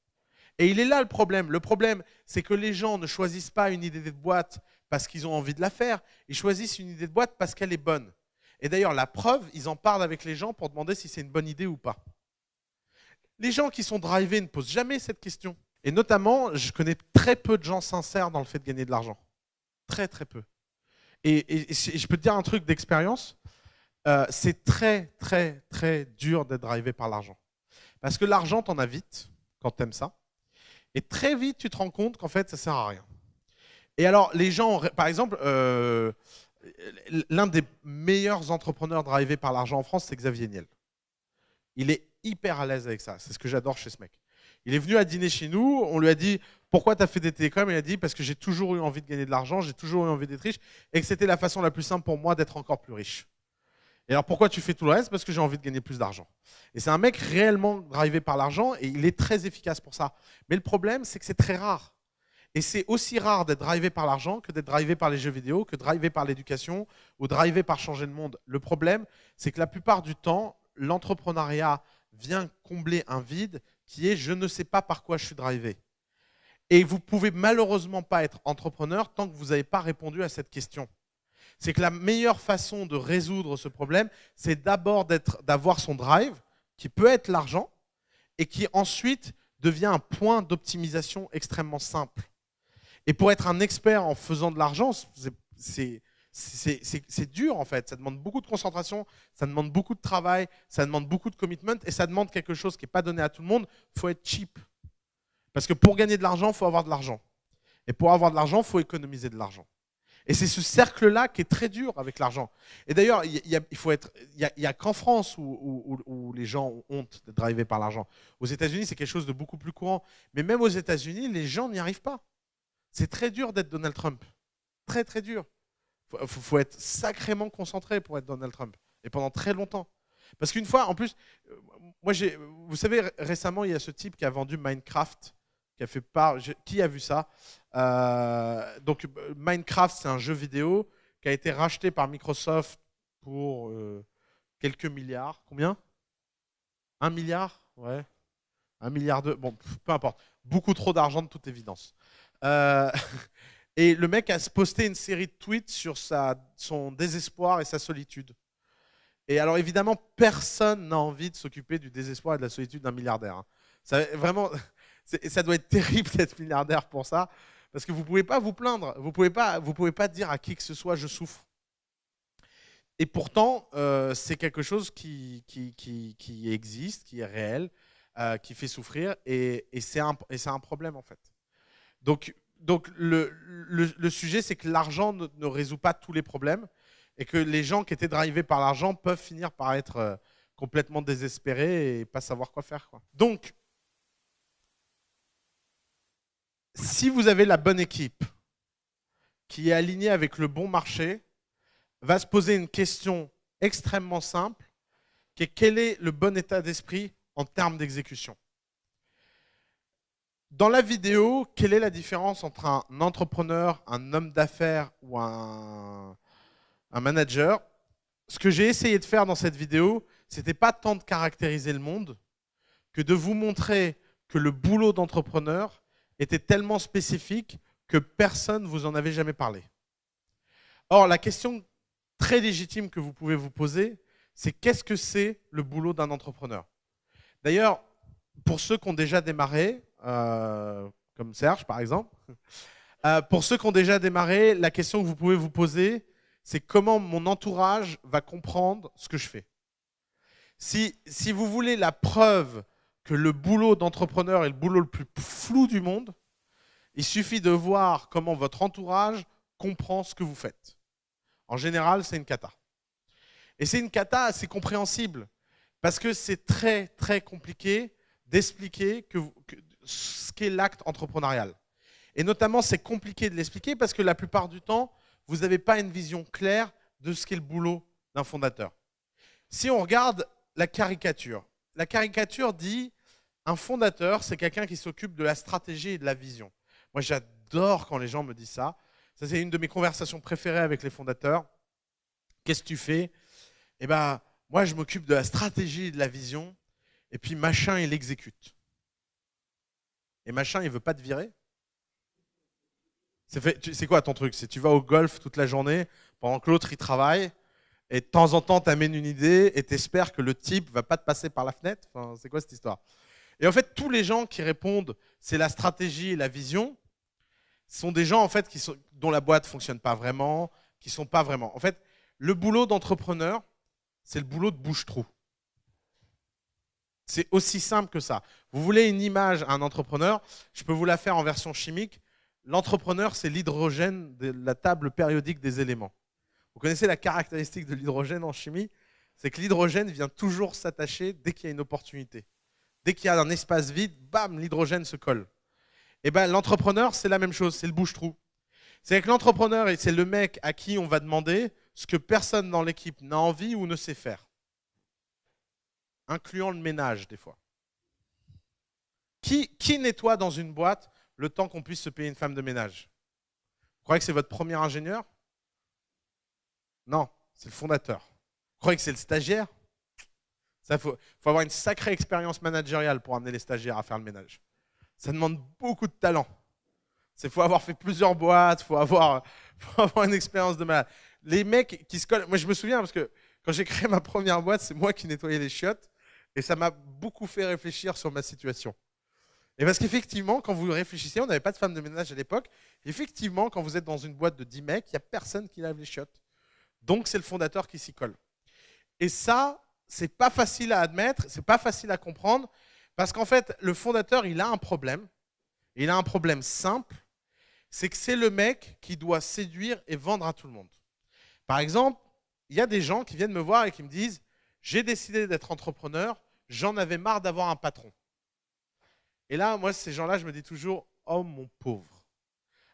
Et il est là le problème. Le problème, c'est que les gens ne choisissent pas une idée de boîte parce qu'ils ont envie de la faire. Ils choisissent une idée de boîte parce qu'elle est bonne. Et d'ailleurs, la preuve, ils en parlent avec les gens pour demander si c'est une bonne idée ou pas. Les gens qui sont drivés ne posent jamais cette question. Et notamment, je connais très peu de gens sincères dans le fait de gagner de l'argent. Très, très peu. Et je peux te dire un truc d'expérience. C'est très, très, très dur d'être drivé par l'argent. Parce que l'argent, t'en as vite quand t'aimes ça. Et très vite, tu te rends compte qu'en fait, ça sert à rien. Et alors, les gens, par exemple, l'un des meilleurs entrepreneurs drivés par l'argent en France, c'est Xavier Niel. Il est hyper à l'aise avec ça. C'est ce que j'adore chez ce mec. Il est venu à dîner chez nous. On lui a dit « Pourquoi tu as fait des télécoms ?» Il a dit « Parce que j'ai toujours eu envie de gagner de l'argent, j'ai toujours eu envie d'être riche et que c'était la façon la plus simple pour moi d'être encore plus riche. » Et alors pourquoi tu fais tout le reste? Parce que j'ai envie de gagner plus d'argent. Et c'est un mec réellement drivé par l'argent et il est très efficace pour ça. Mais le problème, c'est que c'est très rare. Et c'est aussi rare d'être drivé par l'argent que d'être drivé par les jeux vidéo, que drivé par l'éducation ou drivé par changer le monde. Le problème, c'est que la plupart du temps, l'entrepreneuriat vient combler un vide qui est « je ne sais pas par quoi je suis drivé ». Et vous ne pouvez malheureusement pas être entrepreneur tant que vous n'avez pas répondu à cette question. C'est que la meilleure façon de résoudre ce problème, c'est d'abord d'avoir son drive, qui peut être l'argent, et qui ensuite devient un point d'optimisation extrêmement simple. Et pour être un expert en faisant de l'argent, c'est dur en fait. Ça demande beaucoup de concentration, ça demande beaucoup de travail, ça demande beaucoup de commitment, et ça demande quelque chose qui n'est pas donné à tout le monde. Il faut être cheap. Parce que pour gagner de l'argent, il faut avoir de l'argent. Et pour avoir de l'argent, il faut économiser de l'argent. Et c'est ce cercle-là qui est très dur avec l'argent. Et d'ailleurs, il y a qu'en France où les gens ont honte d'être drivés par l'argent. Aux États-Unis, c'est quelque chose de beaucoup plus courant. Mais même aux États-Unis, les gens n'y arrivent pas. C'est très dur d'être Donald Trump. Très, très dur. Il faut être sacrément concentré pour être Donald Trump. Et pendant très longtemps. Parce qu'une fois, en plus, moi, vous savez, récemment, il y a ce type qui a vendu Minecraft, qui a fait part. Qui a vu ça? Donc Minecraft, c'est un jeu vidéo qui a été racheté par Microsoft pour quelques milliards. Combien? 1 milliard? Ouais. 1 milliard de... Bon, peu importe. Beaucoup trop d'argent de toute évidence. Et le mec a posté une série de tweets sur son désespoir et sa solitude. Et alors évidemment, personne n'a envie de s'occuper du désespoir et de la solitude d'un milliardaire. Hein. Ça, vraiment, ça doit être terrible d'être milliardaire pour ça. Parce que vous ne pouvez pas vous plaindre, vous ne pouvez pas dire à qui que ce soit « je souffre ». Et pourtant, c'est quelque chose qui existe, qui est réel, qui fait souffrir, et c'est un problème en fait. Donc le sujet, c'est que l'argent ne résout pas tous les problèmes, et que les gens qui étaient drivés par l'argent peuvent finir par être complètement désespérés et pas savoir quoi faire, quoi. Donc, si vous avez la bonne équipe qui est alignée avec le bon marché, va se poser une question extrêmement simple, qui est quel est le bon état d'esprit en termes d'exécution. Dans la vidéo, quelle est la différence entre un entrepreneur, un homme d'affaires ou un manager? Ce que j'ai essayé de faire dans cette vidéo, c'était pas tant de caractériser le monde que de vous montrer que le boulot d'entrepreneur était tellement spécifique que personne ne vous en avait jamais parlé. Or, la question très légitime que vous pouvez vous poser, c'est qu'est-ce que c'est le boulot d'un entrepreneur? D'ailleurs, pour ceux qui ont déjà démarré, comme Serge par exemple, pour ceux qui ont déjà démarré, la question que vous pouvez vous poser, c'est comment mon entourage va comprendre ce que je fais. Si vous voulez la preuve que le boulot d'entrepreneur est le boulot le plus flou du monde, il suffit de voir comment votre entourage comprend ce que vous faites. En général, c'est une cata. Et c'est une cata assez compréhensible, parce que c'est très, très compliqué d'expliquer ce qu'est l'acte entrepreneurial. Et notamment, c'est compliqué de l'expliquer parce que la plupart du temps, vous n'avez pas une vision claire de ce qu'est le boulot d'un fondateur. Si on regarde la caricature dit un fondateur, c'est quelqu'un qui s'occupe de la stratégie et de la vision. Moi, j'adore quand les gens me disent ça. Ça, c'est une de mes conversations préférées avec les fondateurs. Qu'est-ce que tu fais? Eh bien, moi, je m'occupe de la stratégie et de la vision, et puis machin, il exécute. Et machin, il ne veut pas te virer? C'est quoi ton truc? C'est tu vas au golf toute la journée, pendant que l'autre, il travaille, et de temps en temps, tu amènes une idée, et tu espères que le type ne va pas te passer par la fenêtre? Enfin, c'est quoi cette histoire? Et en fait, tous les gens qui répondent, c'est la stratégie et la vision, sont des gens en fait, dont la boîte ne fonctionne pas vraiment, qui ne sont pas vraiment. En fait, le boulot d'entrepreneur, c'est le boulot de bouche-trou. C'est aussi simple que ça. Vous voulez une image à un entrepreneur, je peux vous la faire en version chimique. L'entrepreneur, c'est l'hydrogène de la table périodique des éléments. Vous connaissez la caractéristique de l'hydrogène en chimie? C'est que l'hydrogène vient toujours s'attacher dès qu'il y a une opportunité. Dès qu'il y a un espace vide, bam, l'hydrogène se colle. Et ben, l'entrepreneur, c'est la même chose, c'est le bouche-trou. C'est que l'entrepreneur, c'est le mec à qui on va demander ce que personne dans l'équipe n'a envie ou ne sait faire. Incluant le ménage, des fois. Qui nettoie dans une boîte le temps qu'on puisse se payer une femme de ménage? Vous croyez que c'est votre premier ingénieur? Non, c'est le fondateur. Vous croyez que c'est le stagiaire? Il faut avoir une sacrée expérience managériale pour amener les stagiaires à faire le ménage. Ça demande beaucoup de talent. Il faut avoir fait plusieurs boîtes, il faut avoir une expérience de malade. Les mecs qui se collent… Moi, je me souviens, parce que quand j'ai créé ma première boîte, c'est moi qui nettoyais les chiottes. Et ça m'a beaucoup fait réfléchir sur ma situation. Et parce qu'effectivement, quand vous réfléchissez, on n'avait pas de femme de ménage à l'époque. Effectivement, quand vous êtes dans une boîte de 10 mecs, il n'y a personne qui lave les chiottes. Donc, c'est le fondateur qui s'y colle. Et ça, c'est pas facile à admettre, c'est pas facile à comprendre, parce qu'en fait, le fondateur, il a un problème. Il a un problème simple, c'est que c'est le mec qui doit séduire et vendre à tout le monde. Par exemple, il y a des gens qui viennent me voir et qui me disent « J'ai décidé d'être entrepreneur, j'en avais marre d'avoir un patron. » Et là, moi, ces gens-là, je me dis toujours « Oh, mon pauvre ».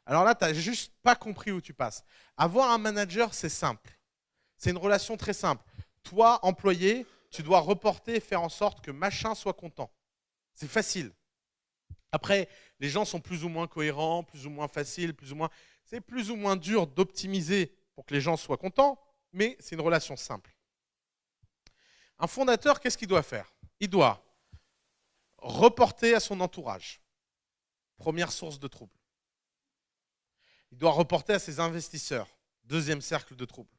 Alors là, tu n'as juste pas compris où tu passes. Avoir un manager, c'est simple. C'est une relation très simple. Toi, employé, tu dois reporter et faire en sorte que machin soit content. C'est facile. Après, les gens sont plus ou moins cohérents, plus ou moins faciles, c'est plus ou moins dur d'optimiser pour que les gens soient contents, mais c'est une relation simple. Un fondateur, qu'est-ce qu'il doit faire? Il doit reporter à son entourage. Première source de trouble. Il doit reporter à ses investisseurs. Deuxième cercle de trouble.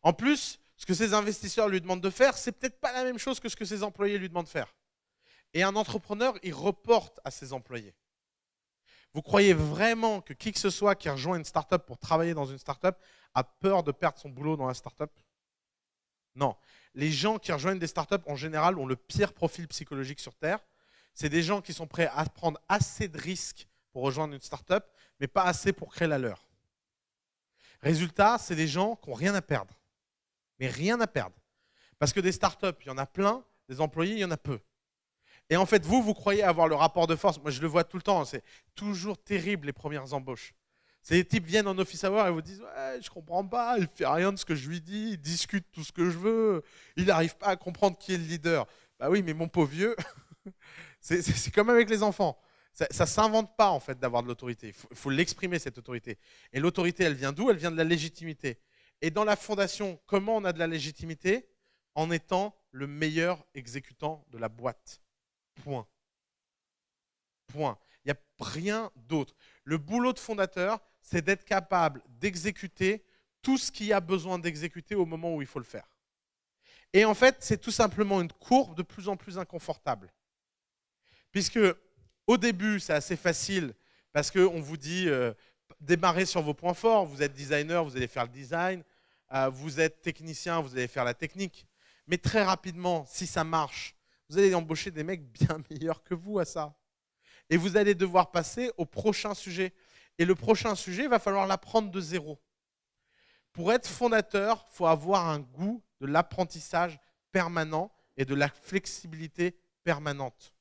En plus, ce que ses investisseurs lui demandent de faire, c'est peut-être pas la même chose que ce que ses employés lui demandent de faire. Et un entrepreneur, il reporte à ses employés. Vous croyez vraiment que qui que ce soit qui rejoint une start-up pour travailler dans une start-up a peur de perdre son boulot dans la start-up? Non. Les gens qui rejoignent des start-up, en général, ont le pire profil psychologique sur Terre. C'est des gens qui sont prêts à prendre assez de risques pour rejoindre une start-up, mais pas assez pour créer la leur. Résultat, c'est des gens qui n'ont rien à perdre. Mais rien à perdre. Parce que des start-up, il y en a plein, des employés, il y en a peu. Et en fait, vous croyez avoir le rapport de force. Moi, je le vois tout le temps. C'est toujours terrible, les premières embauches. Les types viennent en office hour et vous disent « Ouais, je comprends pas, il fait rien de ce que je lui dis, il discute tout ce que je veux, il n'arrive pas à comprendre qui est le leader. » Bah oui, mais mon pauvre vieux, c'est comme avec les enfants. Ça ne s'invente pas, en fait, d'avoir de l'autorité. Il faut l'exprimer, cette autorité. Et l'autorité, elle vient d'où? Elle vient de la légitimité. Et dans la fondation, comment on a de la légitimité? En étant le meilleur exécutant de la boîte. Point. Point. Il n'y a rien d'autre. Le boulot de fondateur, c'est d'être capable d'exécuter tout ce qu'il y a besoin d'exécuter au moment où il faut le faire. Et en fait, c'est tout simplement une courbe de plus en plus inconfortable. Puisque au début, c'est assez facile parce qu'on vous dit démarrez sur vos points forts. Vous êtes designer, vous allez faire le design. Vous êtes technicien, vous allez faire la technique. Mais très rapidement, si ça marche, vous allez embaucher des mecs bien meilleurs que vous à ça. Et vous allez devoir passer au prochain sujet. Et le prochain sujet, il va falloir l'apprendre de zéro. Pour être fondateur, il faut avoir un goût de l'apprentissage permanent et de la flexibilité permanente.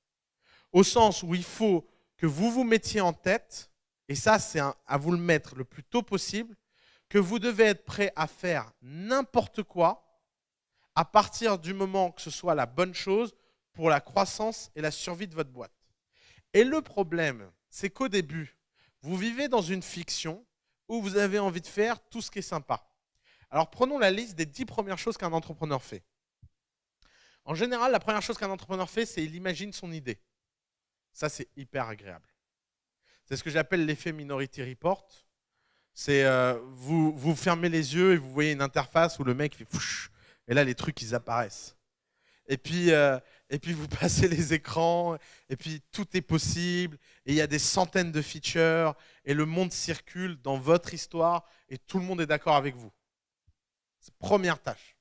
Au sens où il faut que vous vous mettiez en tête, et ça c'est à vous le mettre le plus tôt possible, que vous devez être prêt à faire n'importe quoi à partir du moment que ce soit la bonne chose pour la croissance et la survie de votre boîte. Et le problème, c'est qu'au début, vous vivez dans une fiction où vous avez envie de faire tout ce qui est sympa. Alors prenons la liste des 10 premières choses qu'un entrepreneur fait. En général, la première chose qu'un entrepreneur fait, c'est qu'il imagine son idée. Ça, c'est hyper agréable. C'est ce que j'appelle l'effet Minority Report. C'est vous fermez les yeux et vous voyez une interface où le mec fait fouch, et là les trucs ils apparaissent. Et puis vous passez les écrans et puis tout est possible et il y a des centaines de features et le monde circule dans votre histoire et tout le monde est d'accord avec vous. C'est la première tâche.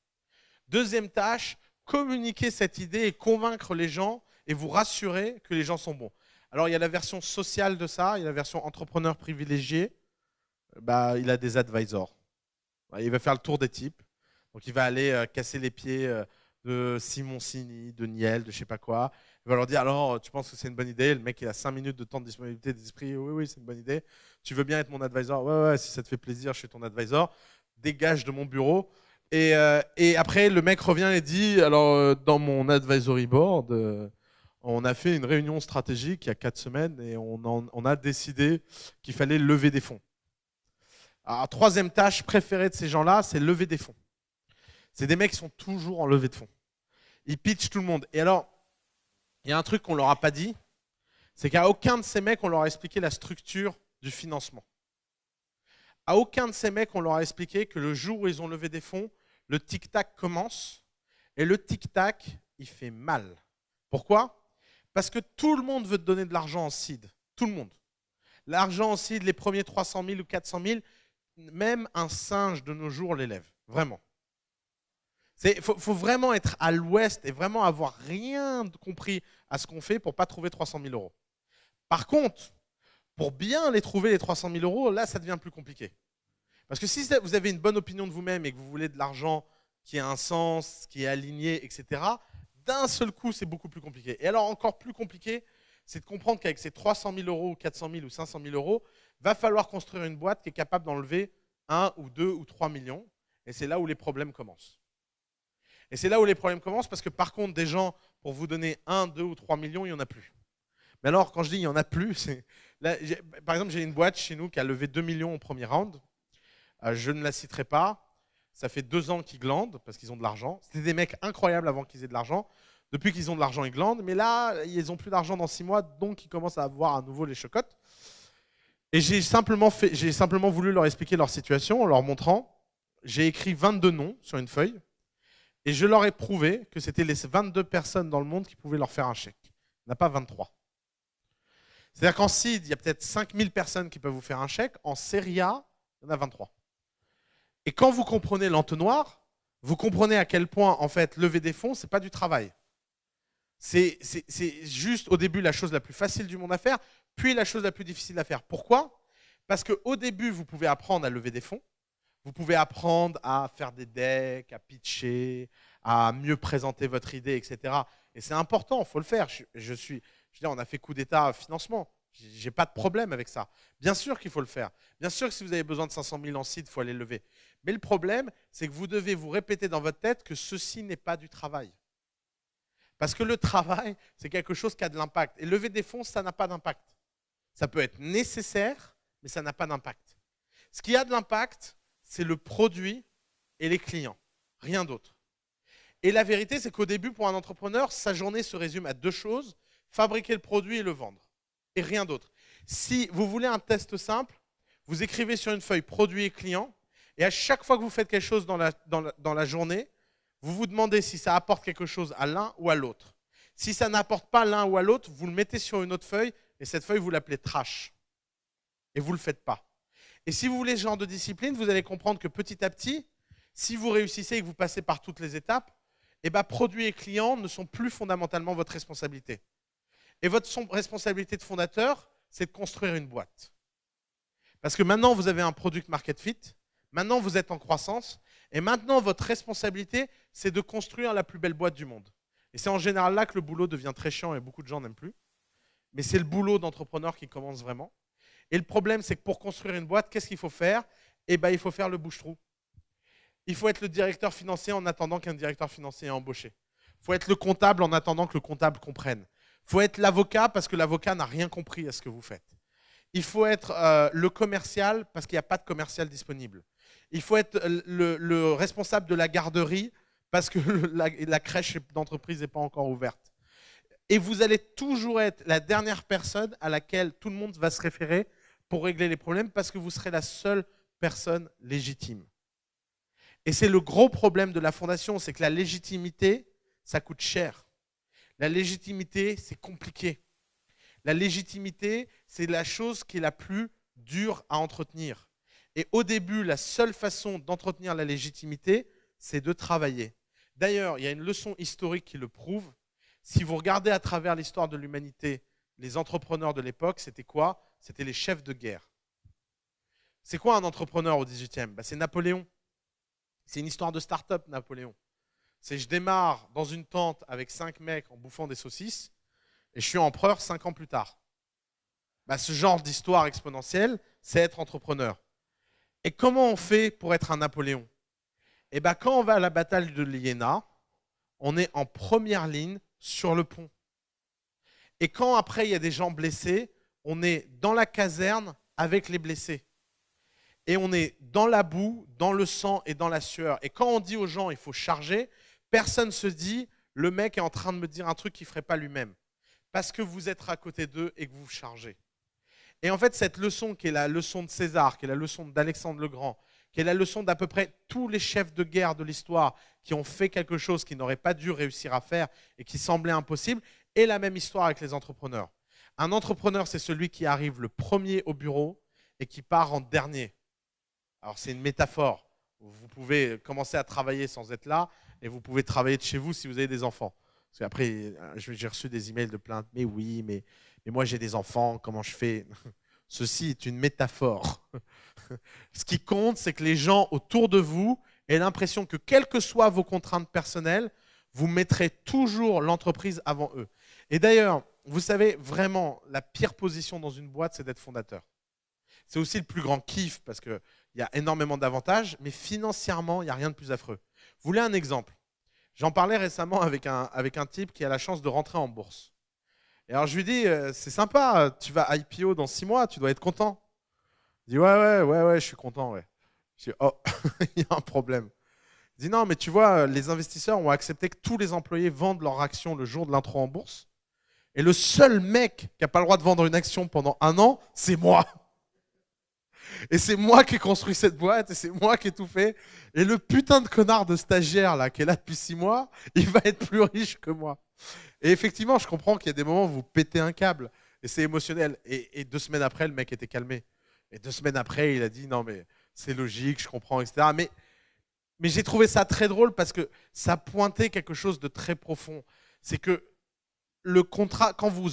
Deuxième tâche, communiquer cette idée et convaincre les gens et vous rassurer que les gens sont bons. Alors il y a la version sociale de ça, il y a la version entrepreneur privilégié. Il a des advisors. Il va faire le tour des types. Donc il va aller casser les pieds de Simoncini, de Niel, de je sais pas quoi. Il va leur dire alors, tu penses que c'est une bonne idée? Le mec il a 5 minutes de temps de disponibilité d'esprit. Oui, oui, c'est une bonne idée. Tu veux bien être mon advisor? Ouais, ouais, si ça te fait plaisir, je suis ton advisor. Dégage de mon bureau. Et après, le mec revient et dit alors, dans mon advisory board, on a fait une réunion stratégique il y a 4 semaines et on a décidé qu'il fallait lever des fonds. Alors, troisième tâche préférée de ces gens-là, c'est lever des fonds. C'est des mecs qui sont toujours en levée de fonds. Ils pitchent tout le monde. Et alors, il y a un truc qu'on leur a pas dit, c'est qu'à aucun de ces mecs, on leur a expliqué la structure du financement. À aucun de ces mecs, on leur a expliqué que le jour où ils ont levé des fonds, le tic-tac commence. Et le tic-tac, il fait mal. Pourquoi? Parce que tout le monde veut te donner de l'argent en seed. Tout le monde. L'argent en seed, les premiers 300 000 ou 400 000, même un singe de nos jours l'élève. Vraiment. Il faut vraiment être à l'ouest et vraiment avoir rien compris à ce qu'on fait pour ne pas trouver 300 000 euros. Par contre, pour bien les trouver, les 300 000 euros, là, ça devient plus compliqué. Parce que si vous avez une bonne opinion de vous-même et que vous voulez de l'argent qui a un sens, qui est aligné, etc., d'un seul coup, c'est beaucoup plus compliqué. Et alors, encore plus compliqué, c'est de comprendre qu'avec ces 300 000 euros, ou 400 000 ou 500 000 euros, va falloir construire une boîte qui est capable d'enlever 1 ou 2 ou 3 millions. Et c'est là où les problèmes commencent. Et c'est là où les problèmes commencent parce que par contre, des gens, pour vous donner 1, 2 ou 3 millions, il n'y en a plus. Mais alors, quand je dis il n'y en a plus, c'est… Là, par exemple, j'ai une boîte chez nous qui a levé 2 millions au premier round. Je ne la citerai pas. Ça fait 2 ans qu'ils glandent parce qu'ils ont de l'argent. C'était des mecs incroyables avant qu'ils aient de l'argent. Depuis qu'ils ont de l'argent, ils glandent. Mais là, ils n'ont plus d'argent dans 6 mois, donc ils commencent à avoir à nouveau les chocottes. Et j'ai simplement voulu leur expliquer leur situation en leur montrant. J'ai écrit 22 noms sur une feuille. Et je leur ai prouvé que c'était les 22 personnes dans le monde qui pouvaient leur faire un chèque. Il n'y en a pas 23. C'est-à-dire qu'en seed, il y a peut-être 5000 personnes qui peuvent vous faire un chèque. En série A, il y en a 23. Et quand vous comprenez l'entonnoir, vous comprenez à quel point, en fait, lever des fonds, ce n'est pas du travail. C'est juste au début la chose la plus facile du monde à faire, puis la chose la plus difficile à faire. Pourquoi? Parce qu'au début, vous pouvez apprendre à lever des fonds. Vous pouvez apprendre à faire des decks, à pitcher, à mieux présenter votre idée, etc. Et c'est important, il faut le faire. On a fait coup d'état financement. Je n'ai pas de problème avec ça. Bien sûr qu'il faut le faire. Bien sûr que si vous avez besoin de 500 000 en seed, il faut aller le lever. Mais le problème, c'est que vous devez vous répéter dans votre tête que ceci n'est pas du travail. Parce que le travail, c'est quelque chose qui a de l'impact. Et lever des fonds, ça n'a pas d'impact. Ça peut être nécessaire, mais ça n'a pas d'impact. Ce qui a de l'impact, c'est le produit et les clients, rien d'autre. Et la vérité, c'est qu'au début, pour un entrepreneur, sa journée se résume à deux choses, fabriquer le produit et le vendre, et rien d'autre. Si vous voulez un test simple, vous écrivez sur une feuille produit et client, et à chaque fois que vous faites quelque chose dans la journée, vous vous demandez si ça apporte quelque chose à l'un ou à l'autre. Si ça n'apporte pas l'un ou à l'autre, vous le mettez sur une autre feuille, et cette feuille, vous l'appelez trash. Et vous ne le faites pas. Et si vous voulez ce genre de discipline, vous allez comprendre que petit à petit, si vous réussissez et que vous passez par toutes les étapes, eh ben, produit et client ne sont plus fondamentalement votre responsabilité. Et votre responsabilité de fondateur, c'est de construire une boîte. Parce que maintenant, vous avez un product market fit, maintenant, vous êtes en croissance, et maintenant, votre responsabilité, c'est de construire la plus belle boîte du monde. Et c'est en général là que le boulot devient très chiant et beaucoup de gens n'aiment plus. Mais c'est le boulot d'entrepreneur qui commence vraiment. Et le problème, c'est que pour construire une boîte, qu'est-ce qu'il faut faire? Eh ben, il faut faire le bouche-trou. Il faut être le directeur financier en attendant qu'un directeur financier ait embauché. Il faut être le comptable en attendant que le comptable comprenne. Il faut être l'avocat parce que l'avocat n'a rien compris à ce que vous faites. Il faut être le commercial parce qu'il n'y a pas de commercial disponible. Il faut être le responsable de la garderie parce que la crèche d'entreprise n'est pas encore ouverte. Et vous allez toujours être la dernière personne à laquelle tout le monde va se référer pour régler les problèmes parce que vous serez la seule personne légitime. Et c'est le gros problème de la fondation, c'est que la légitimité, ça coûte cher. La légitimité, c'est compliqué. La légitimité, c'est la chose qui est la plus dure à entretenir. Et au début, la seule façon d'entretenir la légitimité, c'est de travailler. D'ailleurs, il y a une leçon historique qui le prouve. Si vous regardez à travers l'histoire de l'humanité, les entrepreneurs de l'époque, c'était quoi? C'était les chefs de guerre. C'est quoi un entrepreneur au XVIIIe? C'est Napoléon. C'est une histoire de start-up, Napoléon. C'est je démarre dans une tente avec 5 mecs en bouffant des saucisses et je suis empereur 5 ans plus tard. Ce genre d'histoire exponentielle, c'est être entrepreneur. Et comment on fait pour être un Napoléon? Quand on va à la bataille de l'Iéna, on est en première ligne sur le pont. Et quand après il y a des gens blessés, on est dans la caserne avec les blessés. Et on est dans la boue, dans le sang et dans la sueur. Et quand on dit aux gens il faut charger, personne ne se dit le mec est en train de me dire un truc qu'il ne ferait pas lui-même. Parce que vous êtes à côté d'eux et que vous chargez. Et en fait, cette leçon qui est la leçon de César, qui est la leçon d'Alexandre le Grand, qui est la leçon d'à peu près tous les chefs de guerre de l'histoire qui ont fait quelque chose qu'ils n'auraient pas dû réussir à faire et qui semblait impossible, est la même histoire avec les entrepreneurs. Un entrepreneur, c'est celui qui arrive le premier au bureau et qui part en dernier. Alors, c'est une métaphore. Vous pouvez commencer à travailler sans être là et vous pouvez travailler de chez vous si vous avez des enfants. Parce qu'après, j'ai reçu des emails de plainte. Mais oui, mais moi, j'ai des enfants. Comment je fais? Ceci est une métaphore. Ce qui compte, c'est que les gens autour de vous aient l'impression que, quelles que soient vos contraintes personnelles, vous mettrez toujours l'entreprise avant eux. Et d'ailleurs, vous savez, vraiment, la pire position dans une boîte, c'est d'être fondateur. C'est aussi le plus grand kiff parce qu'il y a énormément d'avantages, mais financièrement, il n'y a rien de plus affreux. Vous voulez un exemple? J'en parlais récemment avec un type qui a la chance de rentrer en bourse. Et alors je lui dis, c'est sympa, tu vas IPO dans 6 mois, tu dois être content. Il dit, ouais, je suis content. Ouais. Je dis, oh, il y a un problème. Il dit, non, mais tu vois, les investisseurs ont accepté que tous les employés vendent leurs actions le jour de l'intro en bourse. Et le seul mec qui n'a pas le droit de vendre une action pendant 1 an, c'est moi. Et c'est moi qui ai construit cette boîte, et c'est moi qui ai tout fait. Et le putain de connard de stagiaire là, qui est là depuis 6 mois, il va être plus riche que moi. Et effectivement, je comprends qu'il y a des moments où vous pétez un câble, et c'est émotionnel. Et 2 semaines après, le mec était calmé. Et 2 semaines après, il a dit, non mais c'est logique, je comprends, etc. Mais j'ai trouvé ça très drôle parce que ça pointait quelque chose de très profond. C'est que le contrat, quand vous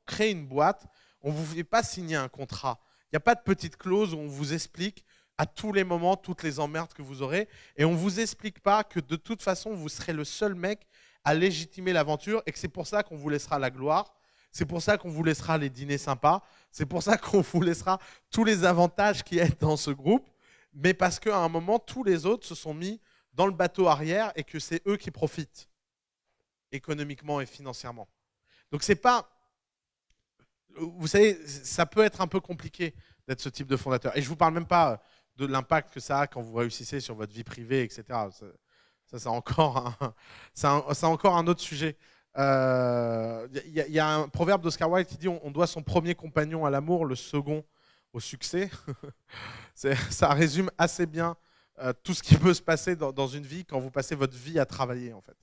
créez une boîte, on ne vous fait pas signer un contrat. Il n'y a pas de petite clause où on vous explique à tous les moments toutes les emmerdes que vous aurez. Et on ne vous explique pas que de toute façon, vous serez le seul mec à légitimer l'aventure et que c'est pour ça qu'on vous laissera la gloire. C'est pour ça qu'on vous laissera les dîners sympas. C'est pour ça qu'on vous laissera tous les avantages qui est dans ce groupe. Mais parce qu'à un moment, tous les autres se sont mis dans le bateau arrière et que c'est eux qui profitent économiquement et financièrement. Donc c'est pas... vous savez, ça peut être un peu compliqué d'être ce type de fondateur. Et je ne vous parle même pas de l'impact que ça a quand vous réussissez sur votre vie privée, etc. C'est encore c'est encore un autre sujet. Y a un proverbe d'Oscar Wilde qui dit on doit son premier compagnon à l'amour, le second au succès. Ça résume assez bien tout ce qui peut se passer dans une vie quand vous passez votre vie à travailler, en fait.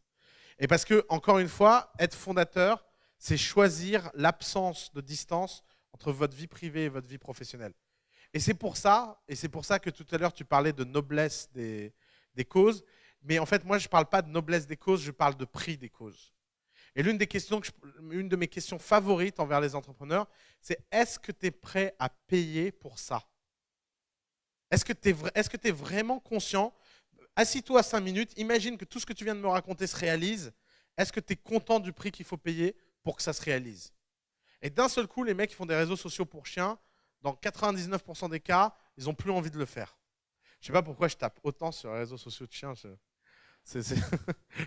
Et parce que, encore une fois, être fondateur, c'est choisir l'absence de distance entre votre vie privée et votre vie professionnelle. Et c'est pour ça que tout à l'heure, tu parlais de noblesse des causes. Mais en fait, moi, je ne parle pas de noblesse des causes, je parle de prix des causes. Et une de mes questions favorites envers les entrepreneurs, c'est est-ce que tu es prêt à payer pour ça? Est-ce que tu es vraiment conscient? Assis-toi 5 minutes, imagine que tout ce que tu viens de me raconter se réalise. Est-ce que tu es content du prix qu'il faut payer pour que ça se réalise? Et d'un seul coup, les mecs qui font des réseaux sociaux pour chiens, dans 99% des cas, ils n'ont plus envie de le faire. Je ne sais pas pourquoi je tape autant sur les réseaux sociaux de chiens. Je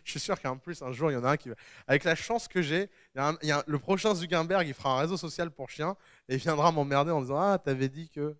suis sûr qu'en plus, un jour, il y en a un qui va. Avec la chance que j'ai, le prochain Zuckerberg, il fera un réseau social pour chiens et il viendra m'emmerder en disant ah, t'avais dit que.